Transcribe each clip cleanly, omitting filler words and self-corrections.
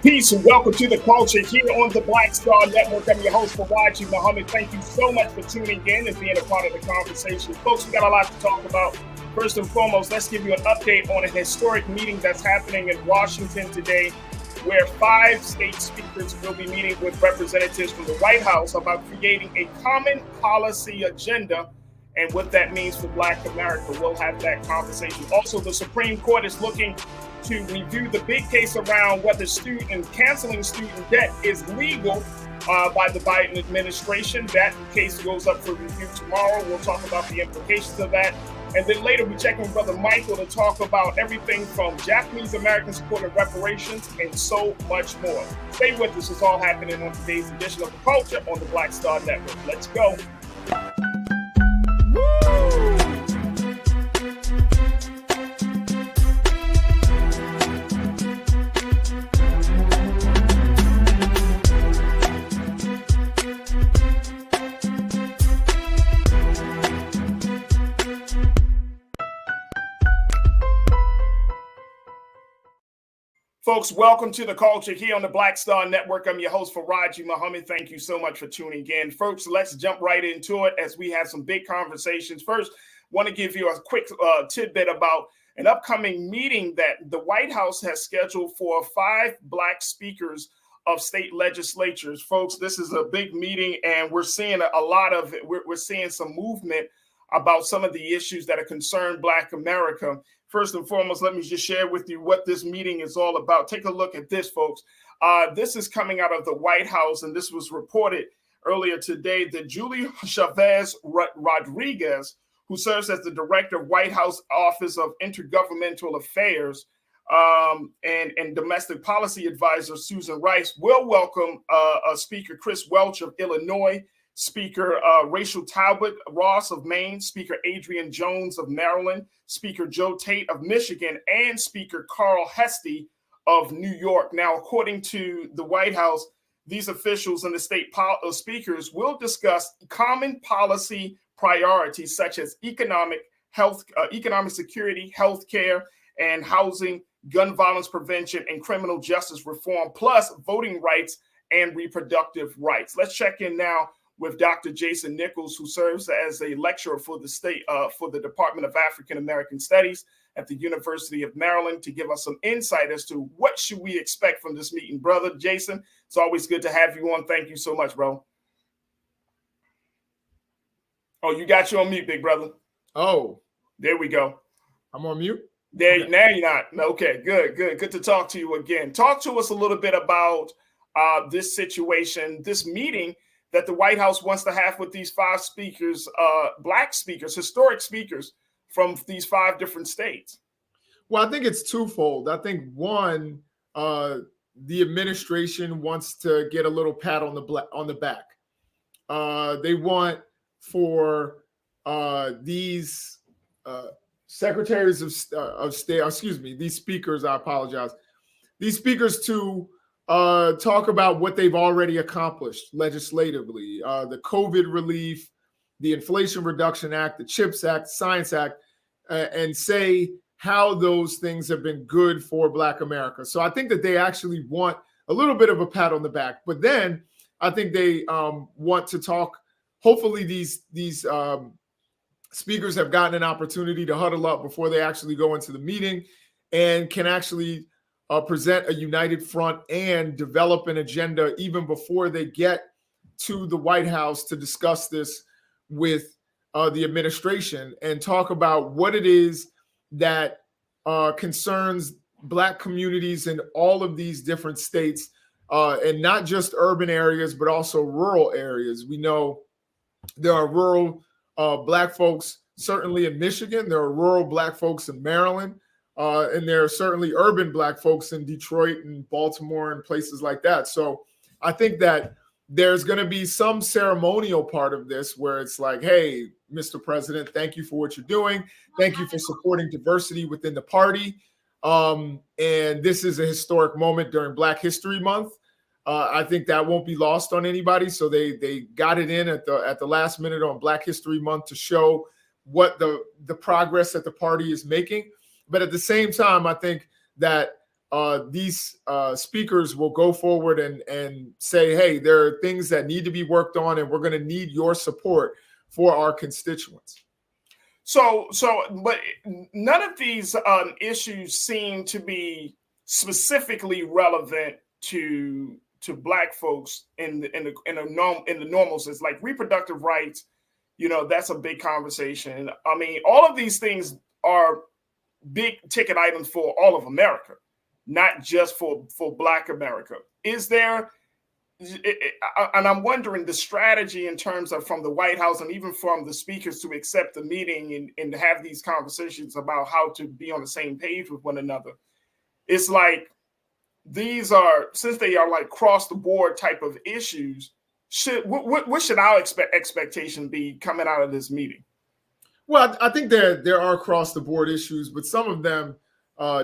Peace and welcome to the culture here on the Black Star Network. I'm your host, Farajii Muhammad. Thank you so much for tuning in and being a part of the conversation. Folks, we got a lot to talk about. First and foremost, let's give you an update on a historic meeting that's happening in Washington today, where 5 state speakers will be meeting with representatives from the White House about creating a common policy agenda and what that means for Black America. We'll have that conversation. Also, the Supreme Court is looking to review the big case around whether canceling student debt is legal by the Biden administration. That case goes up for review tomorrow. We'll talk about the implications of that. And then later we check with Brother Michael to talk about everything from Japanese American support and reparations and so much more. Stay with us. It's all happening on today's edition of The Culture on the Black Star Network. Let's go. Folks, welcome to the culture here on the Black Star Network. I'm your host, Farajii Muhammad. Thank you so much for tuning in. Folks, let's jump right into it as we have some big conversations. First, want to give you a quick tidbit about an upcoming meeting that the White House has scheduled for 5 Black speakers of state legislatures. Folks, this is a big meeting, and we're seeing a lot of it. We're seeing some movement about some of the issues that are concerned Black America. First and foremost, let me just share with you what this meeting is all about. Take a look at this, folks. This is coming out of the White House, and this was reported earlier today that Julie Chavez Rodriguez, who serves as the director of White House Office of Intergovernmental Affairs and Domestic Policy Advisor Susan Rice, will welcome Speaker Chris Welch of Illinois, Speaker Rachel Talbot Ross of Maine, Speaker Adrian Jones of Maryland, Speaker Joe Tate of Michigan, and Speaker Carl Heastie of New York. Now, according to the White House, these officials and the state speakers will discuss common policy priorities such as economic security, health care, and housing, gun violence prevention, and criminal justice reform, plus voting rights and reproductive rights. Let's check in now with Dr. Jason Nichols, who serves as a lecturer for the Department of African American Studies at the University of Maryland, to give us some insight as to what should we expect from this meeting. Brother Jason, it's always good to have you on. Thank you so much, bro. Oh, you got you on mute, big brother. Oh, there we go. I'm on mute? There, okay. Now you're not. Okay, good to talk to you again. Talk to us a little bit about this situation, this meeting that the White House wants to have with these 5 speakers, Black speakers, historic speakers from these 5 different states. Well, I think it's twofold. I think one, the administration wants to get a little pat on the back. They want for these secretaries of state, these speakers, I apologize, these speakers to talk about what they've already accomplished legislatively, the COVID relief, the Inflation Reduction Act, the CHIPS Act, Science Act, and say how those things have been good for Black America. So I think that they actually want a little bit of a pat on the back, but then I think they want to talk. Hopefully these speakers have gotten an opportunity to huddle up before they actually go into the meeting and can actually present a united front and develop an agenda even before they get to the White House to discuss this with the administration and talk about what it is that concerns Black communities in all of these different states, and not just urban areas, but also rural areas. We know there are rural Black folks, certainly in Michigan. There are rural Black folks in Maryland. And there are certainly urban Black folks in Detroit and Baltimore and places like that. So I think that there's going to be some ceremonial part of this where it's like, hey, Mr. President, thank you for what you're doing. Thank you for supporting diversity within the party. And this is a historic moment during Black History Month. I think that won't be lost on anybody. So they got it in at the last minute on Black History Month to show what the progress that the party is making. But at the same time, I think that these speakers will go forward and say, hey, there are things that need to be worked on, and we're going to need your support for our constituents. But none of these issues seem to be specifically relevant to Black folks in the normal sense, like reproductive rights. That's a big conversation. I mean, all of these things are big ticket items for all of America, not just for Black America. Is there? And I'm wondering the strategy in terms of from the White House and even from the speakers to accept the meeting and have these conversations about how to be on the same page with one another. It's like these are, since they are like cross the board type of issues, what should our expectation be coming out of this meeting? Well, I think there are across the board issues, but some of them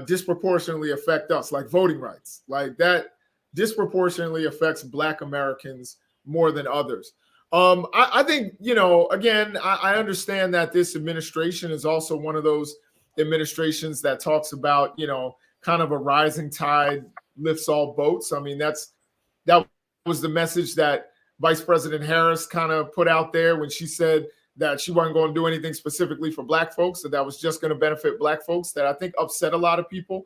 disproportionately affect us, like voting rights, like that disproportionately affects Black Americans more than others. I think, again, I understand that this administration is also one of those administrations that talks about, kind of a rising tide lifts all boats. I mean, that was the message that Vice President Harris kind of put out there when she said that she wasn't going to do anything specifically for Black folks, that was just going to benefit Black folks, that I think upset a lot of people.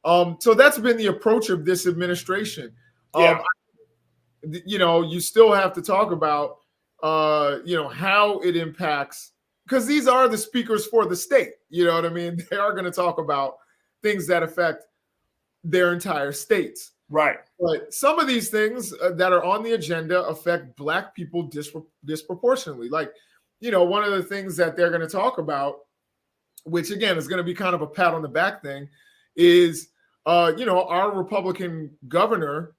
So that's been the approach of this administration. Yeah. You still have to talk about, how it impacts, because these are the speakers for the state. You know what I mean? They are going to talk about things that affect their entire states. Right. But some of these things that are on the agenda affect Black people disproportionately. Like, one of the things that they're going to talk about, which again is going to be kind of a pat on the back thing, is our Republican governor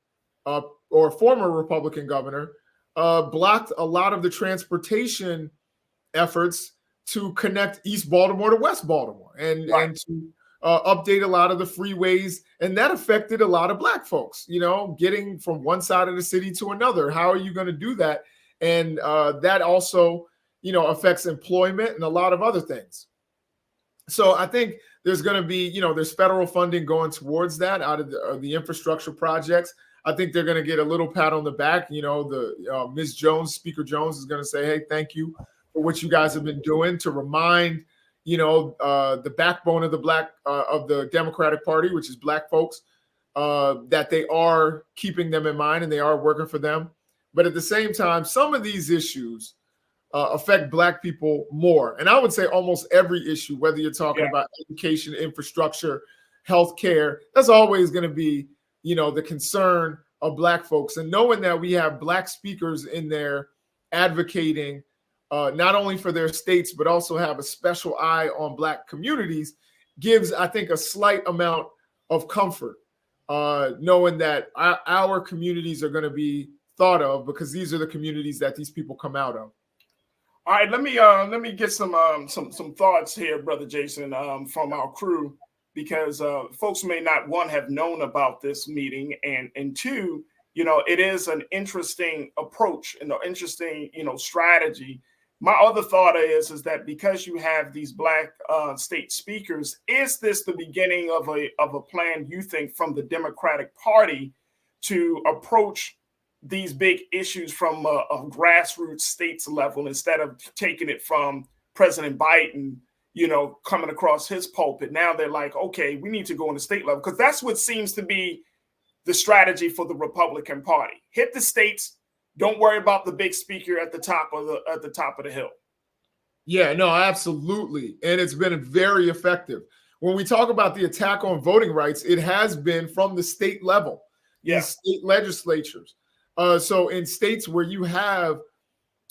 or former Republican governor blocked a lot of the transportation efforts to connect East Baltimore to West Baltimore and to update a lot of the freeways. And that affected a lot of Black folks, getting from one side of the city to another. How are you going to do that? And that also, affects employment and a lot of other things. So I think there's going to be, there's federal funding going towards that out of the infrastructure projects. I think they're going to get a little pat on the back. Ms. Jones, Speaker Jones, is going to say, hey, thank you for what you guys have been doing to remind, the backbone of the Democratic Party, which is Black folks, that they are keeping them in mind and they are working for them. But at the same time, some of these issues affect Black people more. And I would say almost every issue, whether you're talking about education, infrastructure, healthcare, that's always going to be, the concern of Black folks. And knowing that we have Black speakers in there advocating not only for their states, but also have a special eye on Black communities gives, I think, a slight amount of comfort, knowing that our communities are going to be thought of, because these are the communities that these people come out of. All right, let me get some thoughts here, Brother Jason, from our crew, because folks may not, one, have known about this meeting, and two, it is an interesting approach and an interesting, strategy. My other thought is that because you have these Black state speakers, is this the beginning of a plan, you think, from the Democratic Party to approach these big issues from a grassroots states level instead of taking it from President Biden, coming across his pulpit? Now they're like, okay, we need to go on the state level, because that's what seems to be the strategy for the Republican Party. Hit the states, don't worry about the big speaker at the top of the hill. Yeah, no, absolutely. And it's been very effective. When we talk about the attack on voting rights, it has been from the state level, these state legislatures. So in states where you have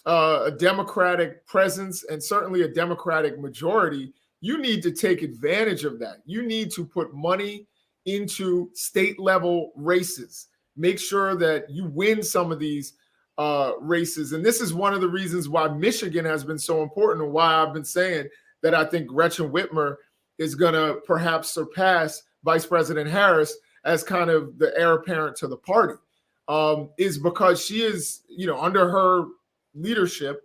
a Democratic presence and certainly a Democratic majority, you need to take advantage of that. You need to put money into state level races. Make sure that you win some of these races. And this is one of the reasons why Michigan has been so important, and why I've been saying that I think Gretchen Whitmer is going to perhaps surpass Vice President Harris as kind of the heir apparent to the party. Is because she is, under her leadership,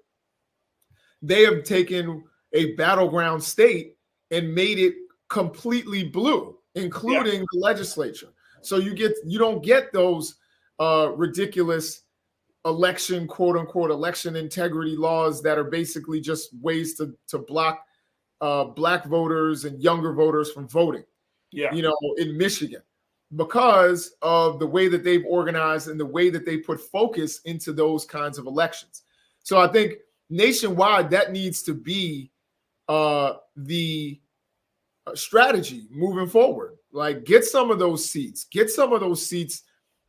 they have taken a battleground state and made it completely blue. including the legislature. So you don't get those ridiculous election, quote unquote, election integrity laws that are basically just ways to block black voters and younger voters from voting. Yeah. In Michigan, because of the way that they've organized and the way that they put focus into those kinds of elections. So I think nationwide, that needs to be the strategy moving forward. Like, get some of those seats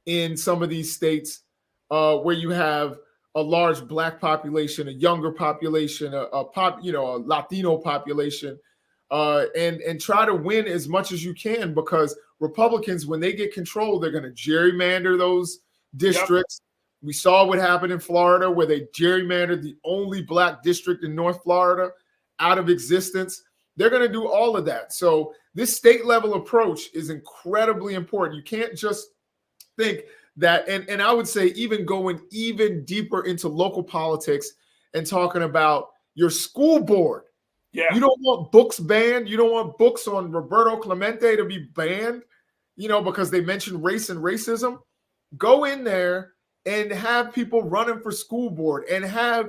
in some of these states where you have a large black population, a younger population, a Latino population, and try to win as much as you can, because Republicans, when they get control, they're going to gerrymander those districts. Yep. We saw what happened in Florida, where they gerrymandered the only black district in North Florida out of existence. They're going to do all of that. So this state level approach is incredibly important. You can't just think that, and I would say even going even deeper into local politics and talking about your school board. Yeah. You don't want books banned. You don't want books on Roberto Clemente to be banned, because they mentioned race and racism. Go in there and have people running for school board and have,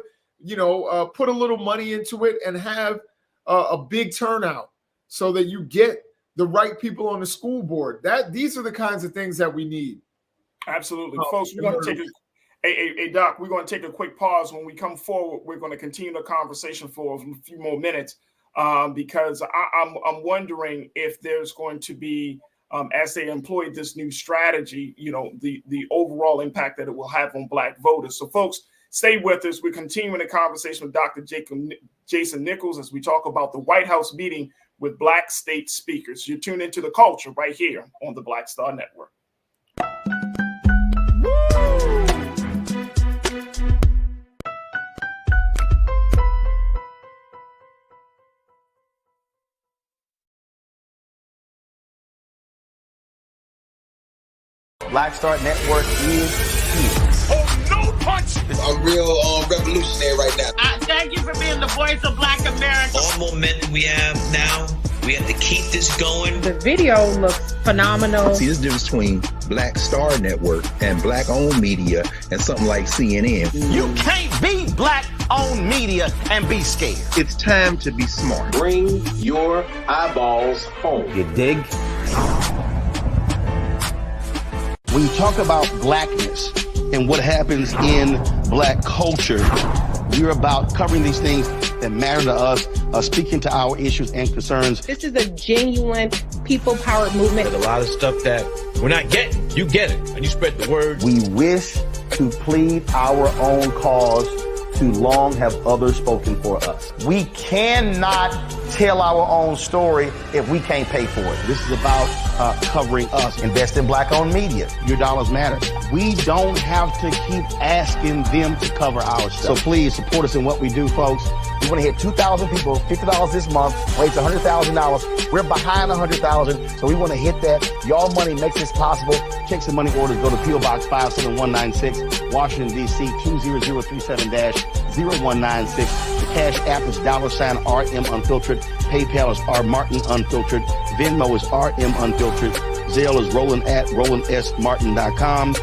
put a little money into it and have a big turnout so that you get the right people on the school board. These are the kinds of things that we need. Absolutely. Folks, we're going to take Doc, we're going to take a quick pause. When we come forward, we're going to continue the conversation for a few more minutes because I'm wondering if there's going to be, as they employ this new strategy, the overall impact that it will have on black voters. So folks, stay with us. We're continuing the conversation with Dr. Jason Nichols as we talk about the White House meeting with black state speakers. You're tuned into The Culture right here on the Black Star Network. Black Star Network is here. Oh, no punch! I'm real revolutionary right now. Thank you for being the voice of Black America. All momentum we have now, we have to keep this going. The video looks phenomenal. See, this difference between Black Star Network and black-owned media and something like CNN. You can't be black-owned media and be scared. It's time to be smart. Bring your eyeballs home. You dig? When you talk about blackness and what happens in black culture, we're about covering these things that matter to us, speaking to our issues and concerns. This is a genuine people-powered movement. There's a lot of stuff that we're not getting. You get it, and you spread the word. We wish to plead our own cause. Too long have others spoken for us. We cannot tell our own story if we can't pay for it. This is about covering us. Invest in black-owned media. Your dollars matter. We don't have to keep asking them to cover our stuff. So please support us in what we do, folks. We want to hit 2,000 people, $50 this month, raise $100,000. We're behind 100,000, so we want to hit that. Y'all money makes this possible. Check some money orders. Go to P.O. Box 57196, Washington, D.C. 20037-0196. The Cash App is $RM Unfiltered. PayPal is R Martin Unfiltered. Venmo is RM Unfiltered. Zelle is Roland at RolandSMartin.com.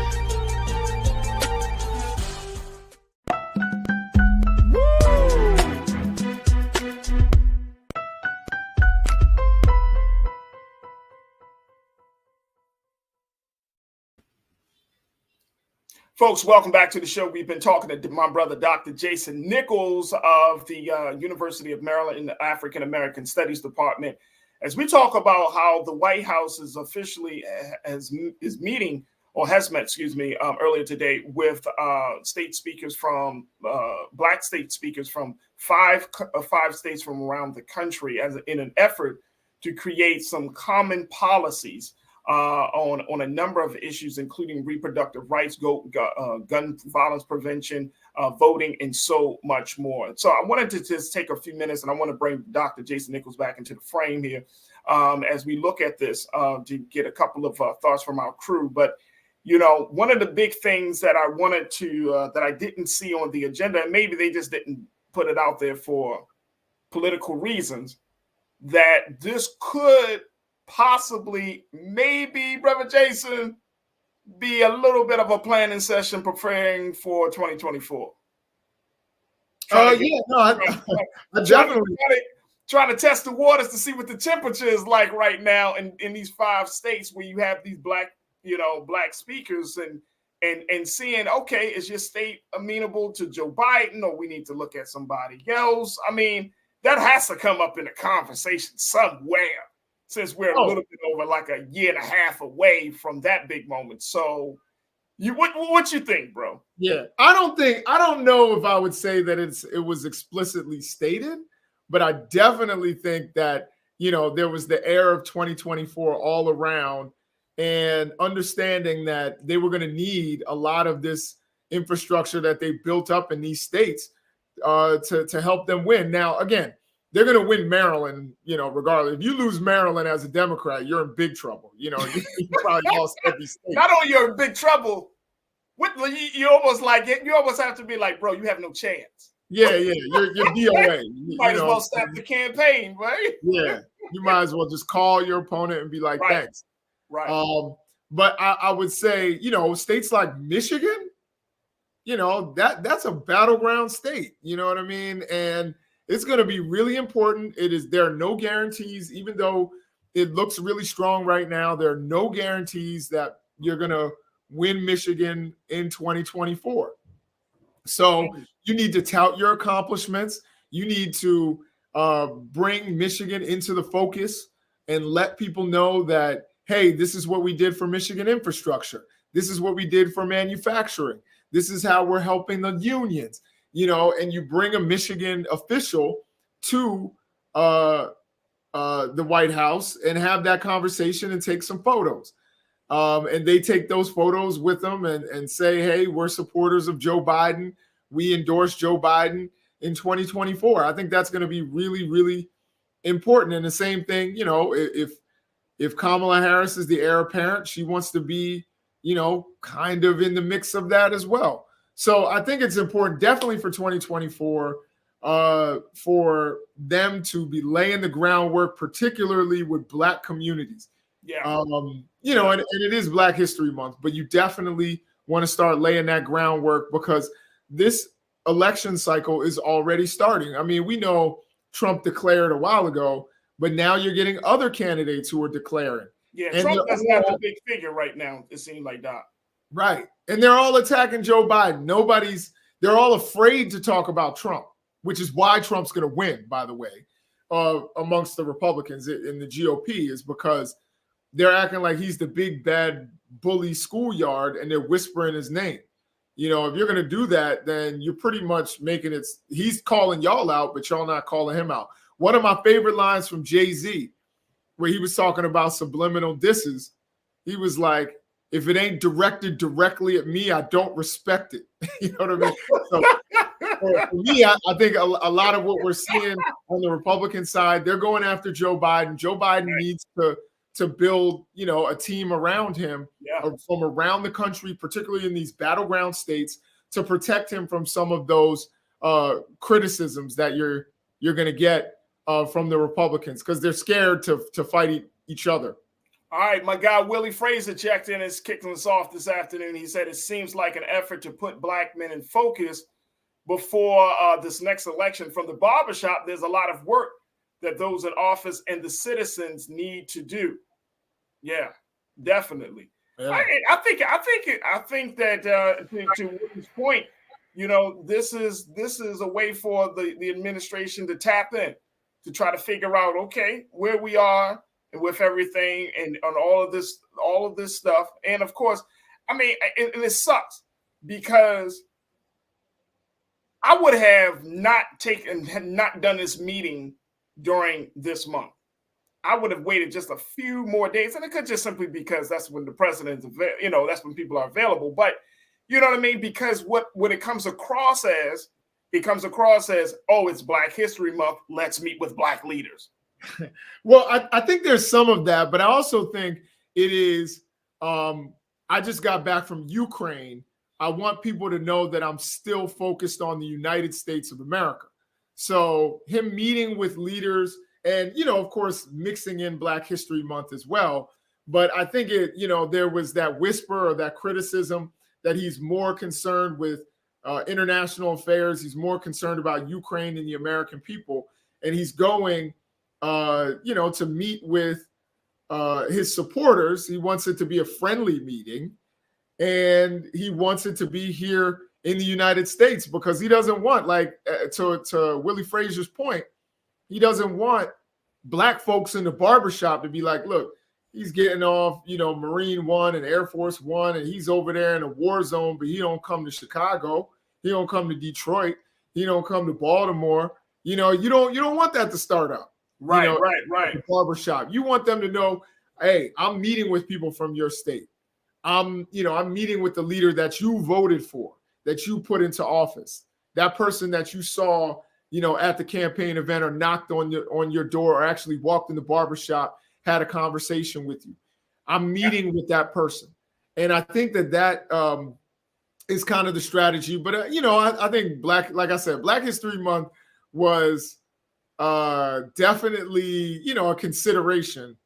Folks, welcome back to the show. We've been talking to my brother, Dr. Jason Nichols of the University of Maryland in the African American Studies Department, as we talk about how the White House is officially has met earlier today with state speakers from black state speakers from five states from around the country, as in an effort to create some common policies on a number of issues, including reproductive rights, gun violence prevention, voting, and so much more. So I wanted to just take a few minutes, and I want to bring Dr. Jason Nichols back into the frame here as we look at this to get a couple of thoughts from our crew. But, one of the big things that I wanted to, that I didn't see on the agenda, and maybe they just didn't put it out there for political reasons, that this could possibly, maybe, Brother Jason, be a little bit of a planning session preparing for 2024. I definitely trying to test the waters to see what the temperature is like right now in these 5 states where you have these black speakers and seeing, okay, is your state amenable to Joe Biden, or we need to look at somebody else? I mean, that has to come up in a conversation somewhere, since we're a little bit over like a year and a half away from that big moment. So what you think, bro? Yeah, I don't know if I would say that it was explicitly stated, but I definitely think that, there was the air of 2024 all around, and understanding that they were going to need a lot of this infrastructure that they built up in these states to help them win. Now, again, they're going to win Maryland, regardless. If you lose Maryland as a Democrat, you're in big trouble. You probably lost every state. Not only you're in big trouble, you almost have to be like, bro, you have no chance. Yeah, you're DOA. You might as well stop the campaign, right? Yeah, you might as well just call your opponent and be like, thanks. Right. But I would say, states like Michigan, that's a battleground state. You know what I mean? And it's going to be really important. There are no guarantees, even though it looks really strong right now. There are no guarantees that you're going to win Michigan in 2024. So you need to tout your accomplishments. You need to bring Michigan into the focus and let people know that, hey, this is what we did for Michigan infrastructure. This is what we did for manufacturing. This is how we're helping the unions. And you bring a Michigan official to the White House and have that conversation and take some photos. And they take those photos with them and say, hey, we're supporters of Joe Biden. We endorse Joe Biden in 2024. I think that's going to be really, really important. And the same thing, if Kamala Harris is the heir apparent, she wants to be, kind of in the mix of that as well. So I think it's important, definitely for 2024, for them to be laying the groundwork, particularly with Black communities. Yeah. And it is Black History Month, but you definitely want to start laying that groundwork because this election cycle is already starting. I mean, we know Trump declared a while ago, but now you're getting other candidates who are declaring. Yeah, and Trump doesn't have the big figure right now, it seems like that. Right. And they're all attacking Joe Biden. They're all afraid to talk about Trump, which is why Trump's going to win, by the way, amongst the Republicans in the GOP, is because they're acting like he's the big bad bully schoolyard and they're whispering his name. If you're going to do that, then you're pretty much making it. He's calling y'all out, but y'all not calling him out. One of my favorite lines from Jay-Z, where he was talking about subliminal disses, he was like, if it ain't directed directly at me, I don't respect it. You know what I mean? So for me, I think a lot of what we're seeing on the Republican side, they're going after Joe Biden. Joe Biden needs to build, a team around him from around the country, particularly in these battleground states, to protect him from some of those criticisms that you're going to get from the Republicans, because they're scared to fight each other. All right, my guy Willie Fraser checked in and is kicking us off this afternoon. He said it seems like an effort to put Black men in focus before this next election. From the barbershop, there's a lot of work that those in office and the citizens need to do. Yeah, definitely. Yeah. I think that to Willie's point, this is a way for the administration to tap in, to try to figure out, okay, where we are and with everything and on all of this stuff. And of course, I mean, and it sucks because I would have not done this meeting during this month. I would have waited just a few more days, and it could just simply because that's when the president's that's when people are available. But you know what I mean? Because what it comes across as, oh, it's Black History Month. Let's meet with Black leaders. Well, I think there's some of that, but I also think it is, I just got back from Ukraine. I want people to know that I'm still focused on the United States of America. So him meeting with leaders and, of course, mixing in Black History Month as well. But I think there was that whisper or that criticism that he's more concerned with international affairs. He's more concerned about Ukraine and the American people. And he's going, to meet with his supporters. He wants it to be a friendly meeting. And he wants it to be here in the United States because he doesn't want, to Willie Frazier's point, he doesn't want Black folks in the barbershop to be like, look, he's getting off, Marine One and Air Force One, and he's over there in a war zone, but he don't come to Chicago. He don't come to Detroit. He don't come to Baltimore. You don't want that to start up. Right. The barbershop. You want them to know, hey, I'm meeting with people from your state. I'm meeting with the leader that you voted for, that you put into office. That person that you saw, at the campaign event or knocked on your door or actually walked in the barbershop, had a conversation with you. I'm meeting with that person. And I think that is kind of the strategy. But, I think Black History Month was definitely, a consideration.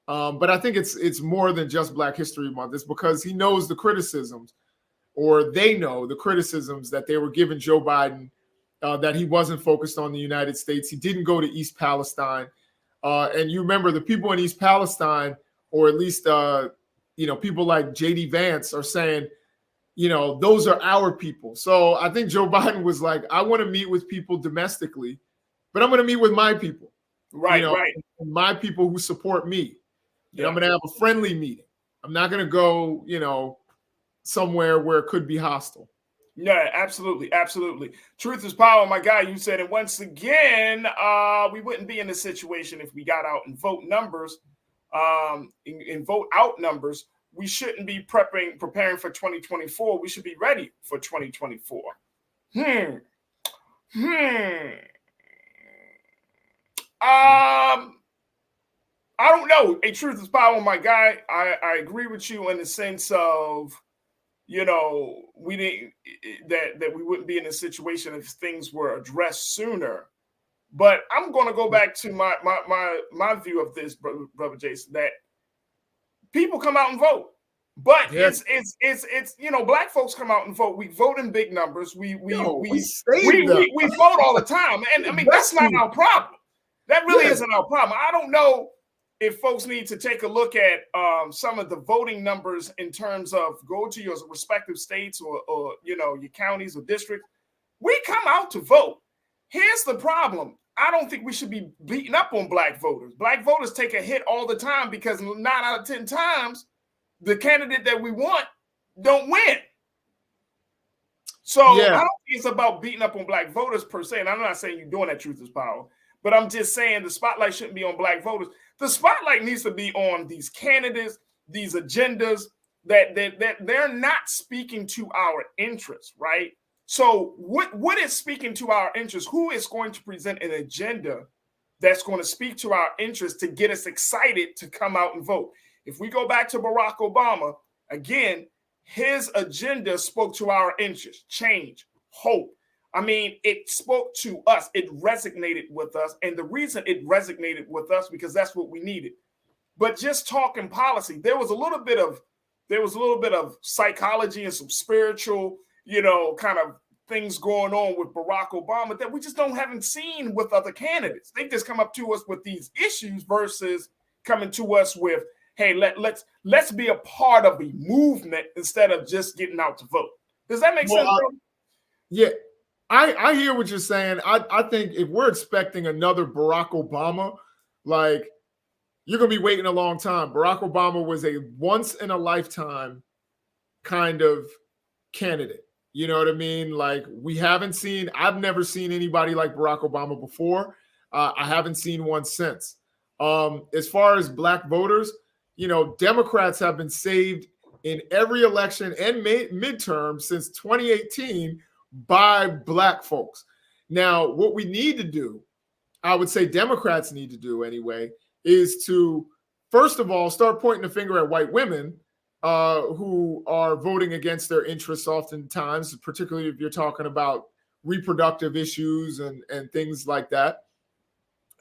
But I think it's more than just Black History Month. It's because he knows the criticisms, or they know the criticisms that they were giving Joe Biden, that he wasn't focused on the United States. He didn't go to East Palestine. And you remember the people in East Palestine, or at least, people like J.D. Vance are saying, those are our people. So I think Joe Biden was like, I want to meet with people domestically, but I'm going to meet with my people. Right. My people who support me. And I'm going to have a friendly meeting. I'm not going to go, somewhere where it could be hostile. Yeah, absolutely. Truth is power, my guy. You said it once again. We wouldn't be in this situation if we got out and vote numbers, and vote out numbers. We shouldn't be preparing for 2024. We should be ready for 2024. I don't know. A truth is power, my guy. I agree with you in the sense of, we didn't that we wouldn't be in a situation if things were addressed sooner. But I'm going to go back to my view of this, brother Jason, that people come out and vote. But it's Black folks come out and vote. We vote in big numbers. We vote all the time, and I mean that's not our problem. That really isn't our problem. I don't know if folks need to take a look at some of the voting numbers in terms of go to your respective states or your counties or districts. We come out to vote. Here's the problem. I don't think we should be beating up on Black voters. Black voters take a hit all the time because 9 out of 10 times the candidate that we want don't win. So I don't think it's about beating up on Black voters per se. And I'm not saying you're doing that, truth is power, but I'm just saying the spotlight shouldn't be on Black voters. The spotlight needs to be on these candidates, these agendas that they're not speaking to our interests, right? So what is speaking to our interests? Who is going to present an agenda that's going to speak to our interests to get us excited to come out and vote? If we go back to Barack Obama, again, his agenda spoke to our interests, change, hope. I mean, it spoke to us. It resonated with us. And the reason it resonated with us, because that's what we needed. But just talking policy, there was a little bit of psychology and some spiritual, kind of things going on with Barack Obama that we just haven't seen with other candidates. They just come up to us with these issues versus coming to us with, hey, let's be a part of a movement instead of just getting out to vote. Does that make sense, bro? Yeah. I hear what you're saying. I think if we're expecting another Barack Obama, you're going to be waiting a long time. Barack Obama was a once in a lifetime kind of candidate. You know what I mean? I've never seen anybody like Barack Obama before. I haven't seen one since. As far as Black voters, Democrats have been saved in every election and midterm since 2018 by Black folks. Now, what we need to do, I would say Democrats need to do anyway, is to, first of all, start pointing the finger at white women who are voting against their interests oftentimes, particularly if you're talking about reproductive issues and things like that.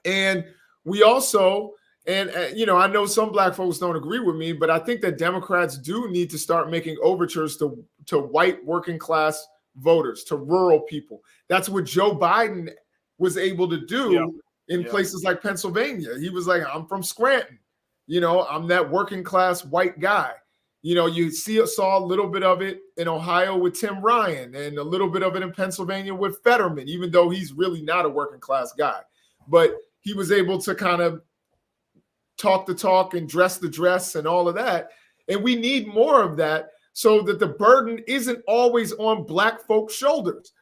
And we also, and I know some black folks don't agree with me, but I think that Democrats do need to start making overtures to white working class voters, to rural people. That's what Joe Biden was able to do in places like Pennsylvania. He was like, I'm from Scranton. I'm that working class white guy. You saw a little bit of it in Ohio with Tim Ryan and a little bit of it in Pennsylvania with Fetterman, even though he's really not a working class guy. But he was able to kind of talk the talk and dress the dress and all of that. And we need more of that so that the burden isn't always on black folks' shoulders.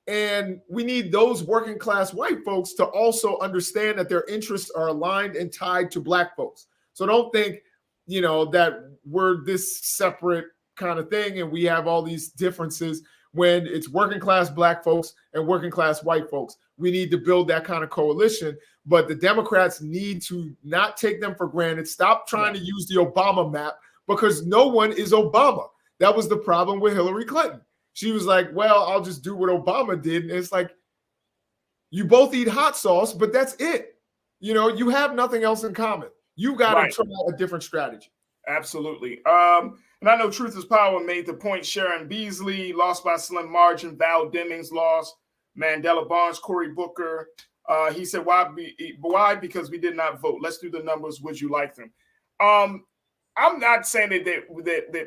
And we need those working class white folks to also understand that their interests are aligned and tied to black folks. So don't think, that we're this separate kind of thing and we have all these differences when it's working class black folks and working class white folks. We need to build that kind of coalition, but the Democrats need to not take them for granted. Stop trying to use the Obama map, because no one is Obama. That was the problem with Hillary Clinton. She was like, well, I'll just do what Obama did. And it's like, you both eat hot sauce, but that's it. You have nothing else in common. You got to try a different strategy. Absolutely. And I know Truth is Power made the point. Sharon Beasley lost by slim margin. Val Demings lost. Mandela Barnes, Cory Booker. He said, why? Because we did not vote. Let's do the numbers. Would you like them? I'm not saying that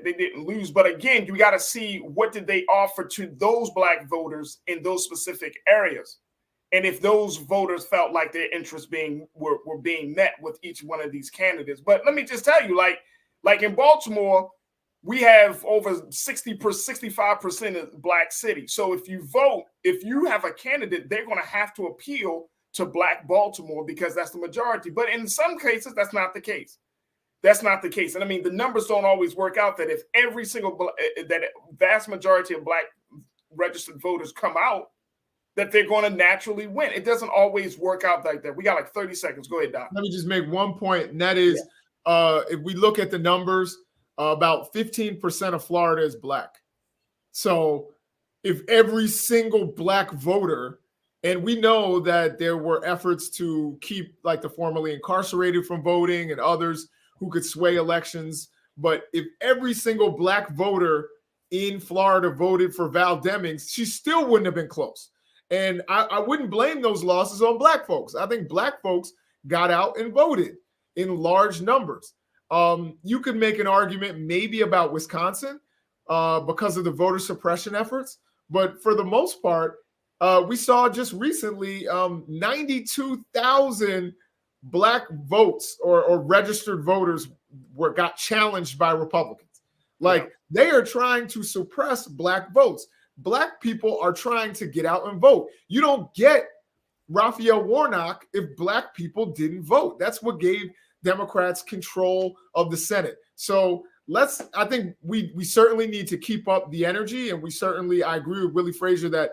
they didn't lose, but again, you got to see what did they offer to those black voters in those specific areas. And if those voters felt like their interests were being met with each one of these candidates. But let me just tell you, like in Baltimore, we have over 65% of black city. So if you have a candidate, they're going to have to appeal to black Baltimore because that's the majority. But in some cases, that's not the case. That's not the case. And I mean, the numbers don't always work out that if every single, that vast majority of black registered voters come out, that they're going to naturally win. It doesn't always work out like that. We got like 30 seconds. Go ahead, Doc. Let me just make one point, and that is, if we look at the numbers, about 15% of Florida is black. So if every single black voter, and we know that there were efforts to keep like the formerly incarcerated from voting and others who could sway elections, but if every single black voter in Florida voted for Val Demings, she still wouldn't have been close. And I wouldn't blame those losses on black folks. I think black folks got out and voted in large numbers. You could make an argument maybe about Wisconsin because of the voter suppression efforts. But for the most part, we saw just recently 92,000 black votes or registered voters got challenged by Republicans. They are trying to suppress black votes. Black people are trying to get out and vote. You don't get Raphael Warnock if black people didn't vote. That's what gave Democrats control of the Senate. So I think we certainly need to keep up the energy. And I agree with Willie Frazier that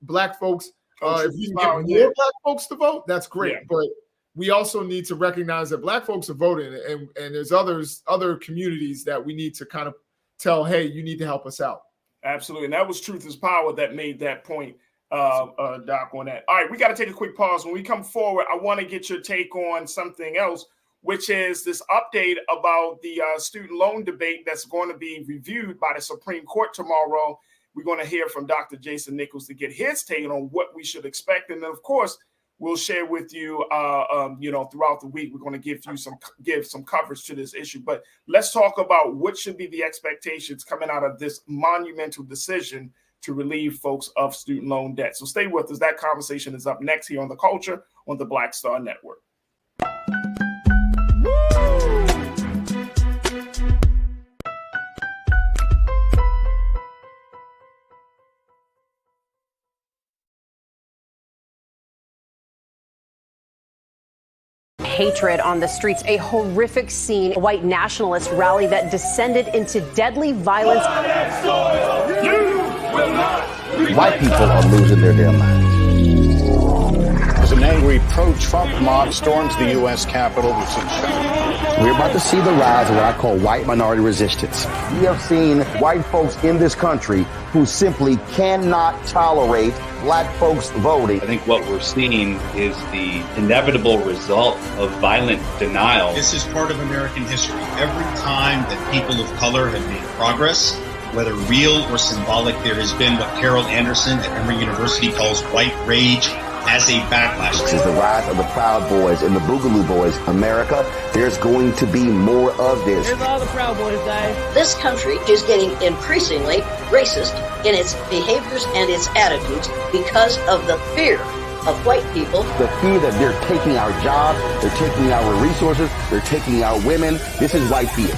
black folks, if we can get more black folks to vote, that's great. Yeah. But we also need to recognize that black folks are voting and there's other communities that we need to kind of tell, hey, you need to help us out. Absolutely. And that was Truth is Power that made that point, Doc, on that. All right, we got to take a quick pause. When we come forward, I want to get your take on something else, which is this update about the student loan debate that's going to be reviewed by the Supreme Court tomorrow. We're going to hear from Dr. Jason Nichols to get his take on what we should expect. And then, of course, we'll share with you, throughout the week. We're going to give some coverage to this issue. But let's talk about what should be the expectations coming out of this monumental decision to relieve folks of student loan debt. So stay with us. That conversation is up next here on The Culture on the Black Star Network. Hatred on the streets, a horrific scene, a white nationalist rally that descended into deadly violence. White people are losing their damn minds. angry pro-Trump mob storms the U.S. Capitol. We've seen shots. We're about to see the rise of what I call white minority resistance. We have seen white folks in this country who simply cannot tolerate black folks voting. I think what we're seeing is the inevitable result of violent denial. This is part of American history. Every time that people of color have made progress, whether real or symbolic, there has been what Carol Anderson at Emory University calls white rage as a backlash. This is the rise of the Proud Boys and the Boogaloo Boys. America, there's going to be more of this. Here's all the Proud Boys, guys. This country is getting increasingly racist in its behaviors and its attitudes because of the fear of white people. The fear that they're taking our jobs, they're taking our resources, they're taking our women. This is white fear.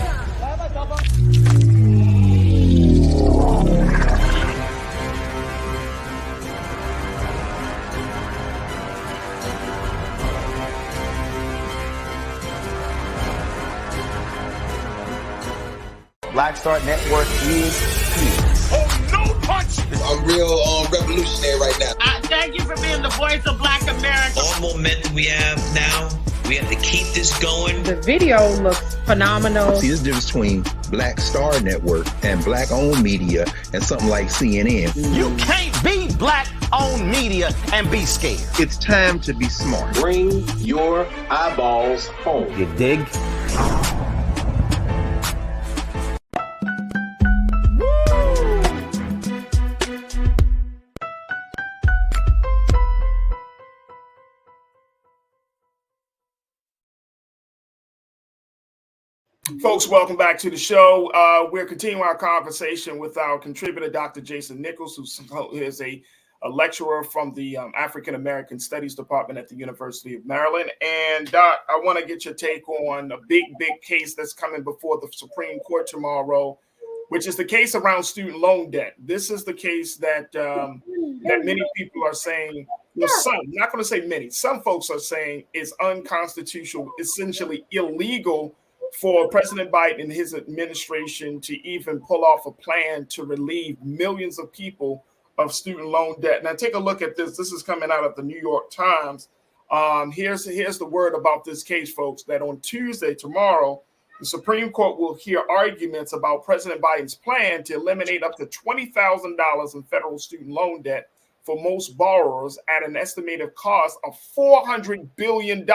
Black Star Network is here. Oh, no punch! I'm real revolutionary right now. Thank you for being the voice of Black America. All momentum we have now, we have to keep this going. The video looks phenomenal. See, there's a difference between Black Star Network and black-owned media and something like CNN. You can't be black-owned media and be scared. It's time to be smart. Bring your eyeballs home. You dig? Folks, welcome back to the show. We're continuing our conversation with our contributor, Dr. Jason Nichols, who is a lecturer from the African American Studies Department at the University of Maryland. And Doc, I want to get your take on a big case that's coming before the Supreme Court tomorrow, which is the case around student loan debt. This is the case that that many people are saying, well, some, not going to say many, some folks are saying is unconstitutional, essentially illegal for President Biden and his administration to even pull off a plan to relieve millions of people of student loan debt. Now, take a look at this. This is coming out of the New York Times. Here's the word about this case, folks, that on Tuesday, tomorrow, the Supreme Court will hear arguments about President Biden's plan to eliminate up to $20,000 in federal student loan debt for most borrowers at an estimated cost of $400 billion.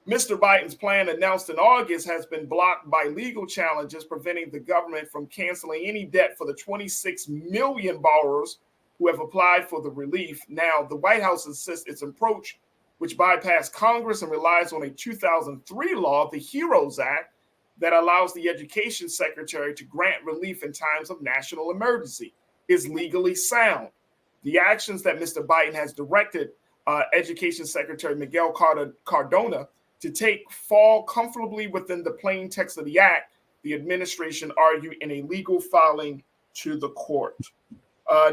Mr. Biden's plan, announced in August, has been blocked by legal challenges preventing the government from canceling any debt for the 26 million borrowers who have applied for the relief. Now, the White House insists its approach, which bypassed Congress and relies on a 2003 law, the HEROES Act, that allows the education secretary to grant relief in times of national emergency, is legally sound. The actions that Mr. Biden has directed Education Secretary Miguel Cardona to take fall comfortably within the plain text of the act, the administration argued in a legal filing to the court.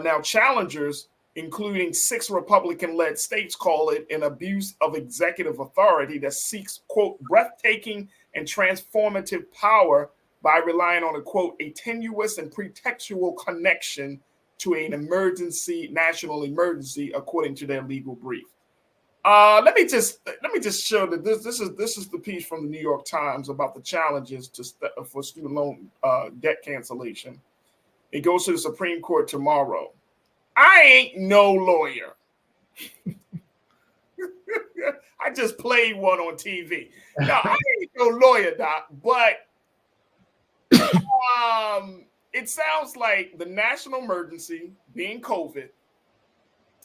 Now, challengers, including 6 Republican-led states, call it an abuse of executive authority that seeks, quote, breathtaking and transformative power by relying on a, quote, a tenuous and pretextual connection to an emergency, national emergency, according to their legal brief. Let me just show that this is the piece from the New York Times about the challenges for student loan debt cancellation. It goes to the Supreme Court tomorrow. I ain't no lawyer. I just played one on TV. No, I ain't no lawyer, Doc, but it sounds like the national emergency being COVID.